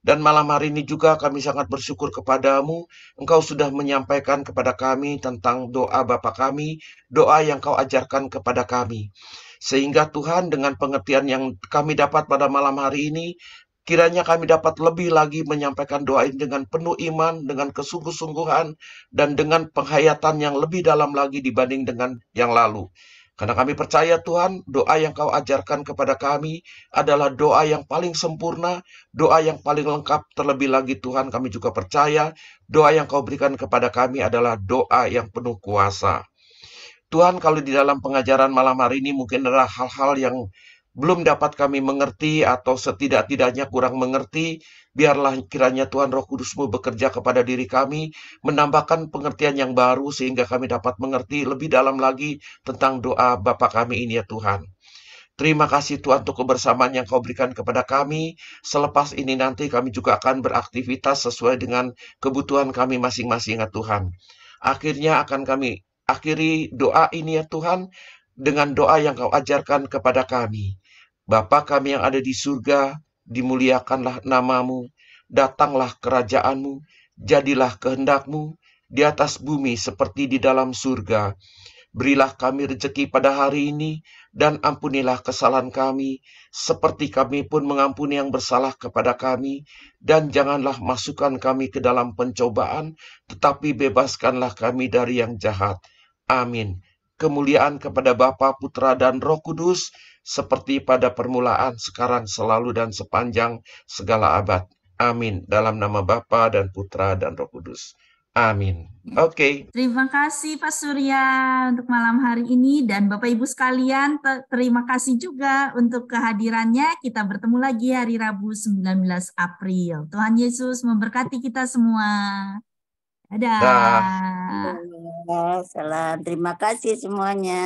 Dan malam hari ini juga kami sangat bersyukur kepadamu, Engkau sudah menyampaikan kepada kami tentang doa Bapa kami, doa yang Kau ajarkan kepada kami. Sehingga Tuhan dengan pengertian yang kami dapat pada malam hari ini, kiranya kami dapat lebih lagi menyampaikan doa ini dengan penuh iman, dengan kesungguh-sungguhan, dan dengan penghayatan yang lebih dalam lagi dibanding dengan yang lalu. Karena kami percaya Tuhan, doa yang Kau ajarkan kepada kami adalah doa yang paling sempurna, doa yang paling lengkap. Terlebih lagi Tuhan, kami juga percaya doa yang Kau berikan kepada kami adalah doa yang penuh kuasa. Tuhan, kalau di dalam pengajaran malam hari ini mungkin adalah hal-hal yang belum dapat kami mengerti atau setidak-tidaknya kurang mengerti, biarlah kiranya Tuhan Roh Kudus-Mu bekerja kepada diri kami, menambahkan pengertian yang baru sehingga kami dapat mengerti lebih dalam lagi tentang doa Bapa kami ini ya Tuhan. Terima kasih Tuhan untuk kebersamaan yang Kau berikan kepada kami. Selepas ini nanti kami juga akan beraktivitas sesuai dengan kebutuhan kami masing-masing ya Tuhan. Akhirnya akan kami akhiri doa ini ya Tuhan dengan doa yang Kau ajarkan kepada kami. Bapa kami yang ada di surga, dimuliakanlah nama-Mu, datanglah kerajaan-Mu, jadilah kehendak-Mu di atas bumi seperti di dalam surga. Berilah kami rezeki pada hari ini, dan ampunilah kesalahan kami, seperti kami pun mengampuni yang bersalah kepada kami. Dan janganlah masukkan kami ke dalam pencobaan, tetapi bebaskanlah kami dari yang jahat. Amin. Kemuliaan kepada Bapa, Putra, dan Roh Kudus, seperti pada permulaan, sekarang, selalu, dan sepanjang segala abad. Amin. Dalam nama Bapa dan Putra dan Roh Kudus. Amin. Ya. Oke. Terima kasih Pak Surya untuk malam hari ini, dan Bapak Ibu sekalian terima kasih juga untuk kehadirannya. Kita bertemu lagi hari Rabu 19 April. Tuhan Yesus memberkati kita semua. Dadah. Dah. Salam. Terima kasih semuanya.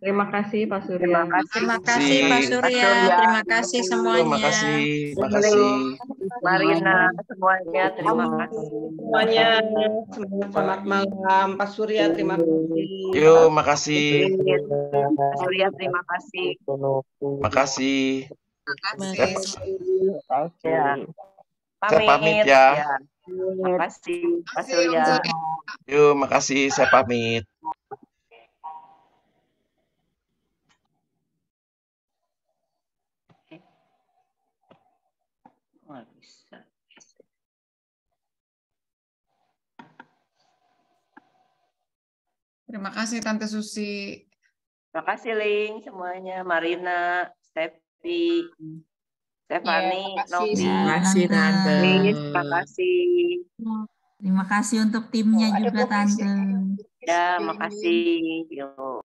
Terima kasih Pak Surya. Terima kasih. Terima kasih Pak Surya. Terima kasih semuanya. Terima kasih. Terima kasih. Marina, semuanya. Terima kasih Semuanya. Selamat malam Pak Surya. Terima kasih. Yuk, makasih. Pak Surya. Terima kasih. Makasih. Ya. Saya pamit ya. Terima kasih Pak Surya. Yuk, makasih. Saya pamit. Terima kasih Tante Susi. Terima kasih Ling semuanya. Marina, Stefi, Stefani, Novi. Terima kasih, Tante. Terima kasih. Terima kasih untuk timnya juga, Tante. Ya, makasih. Yuk.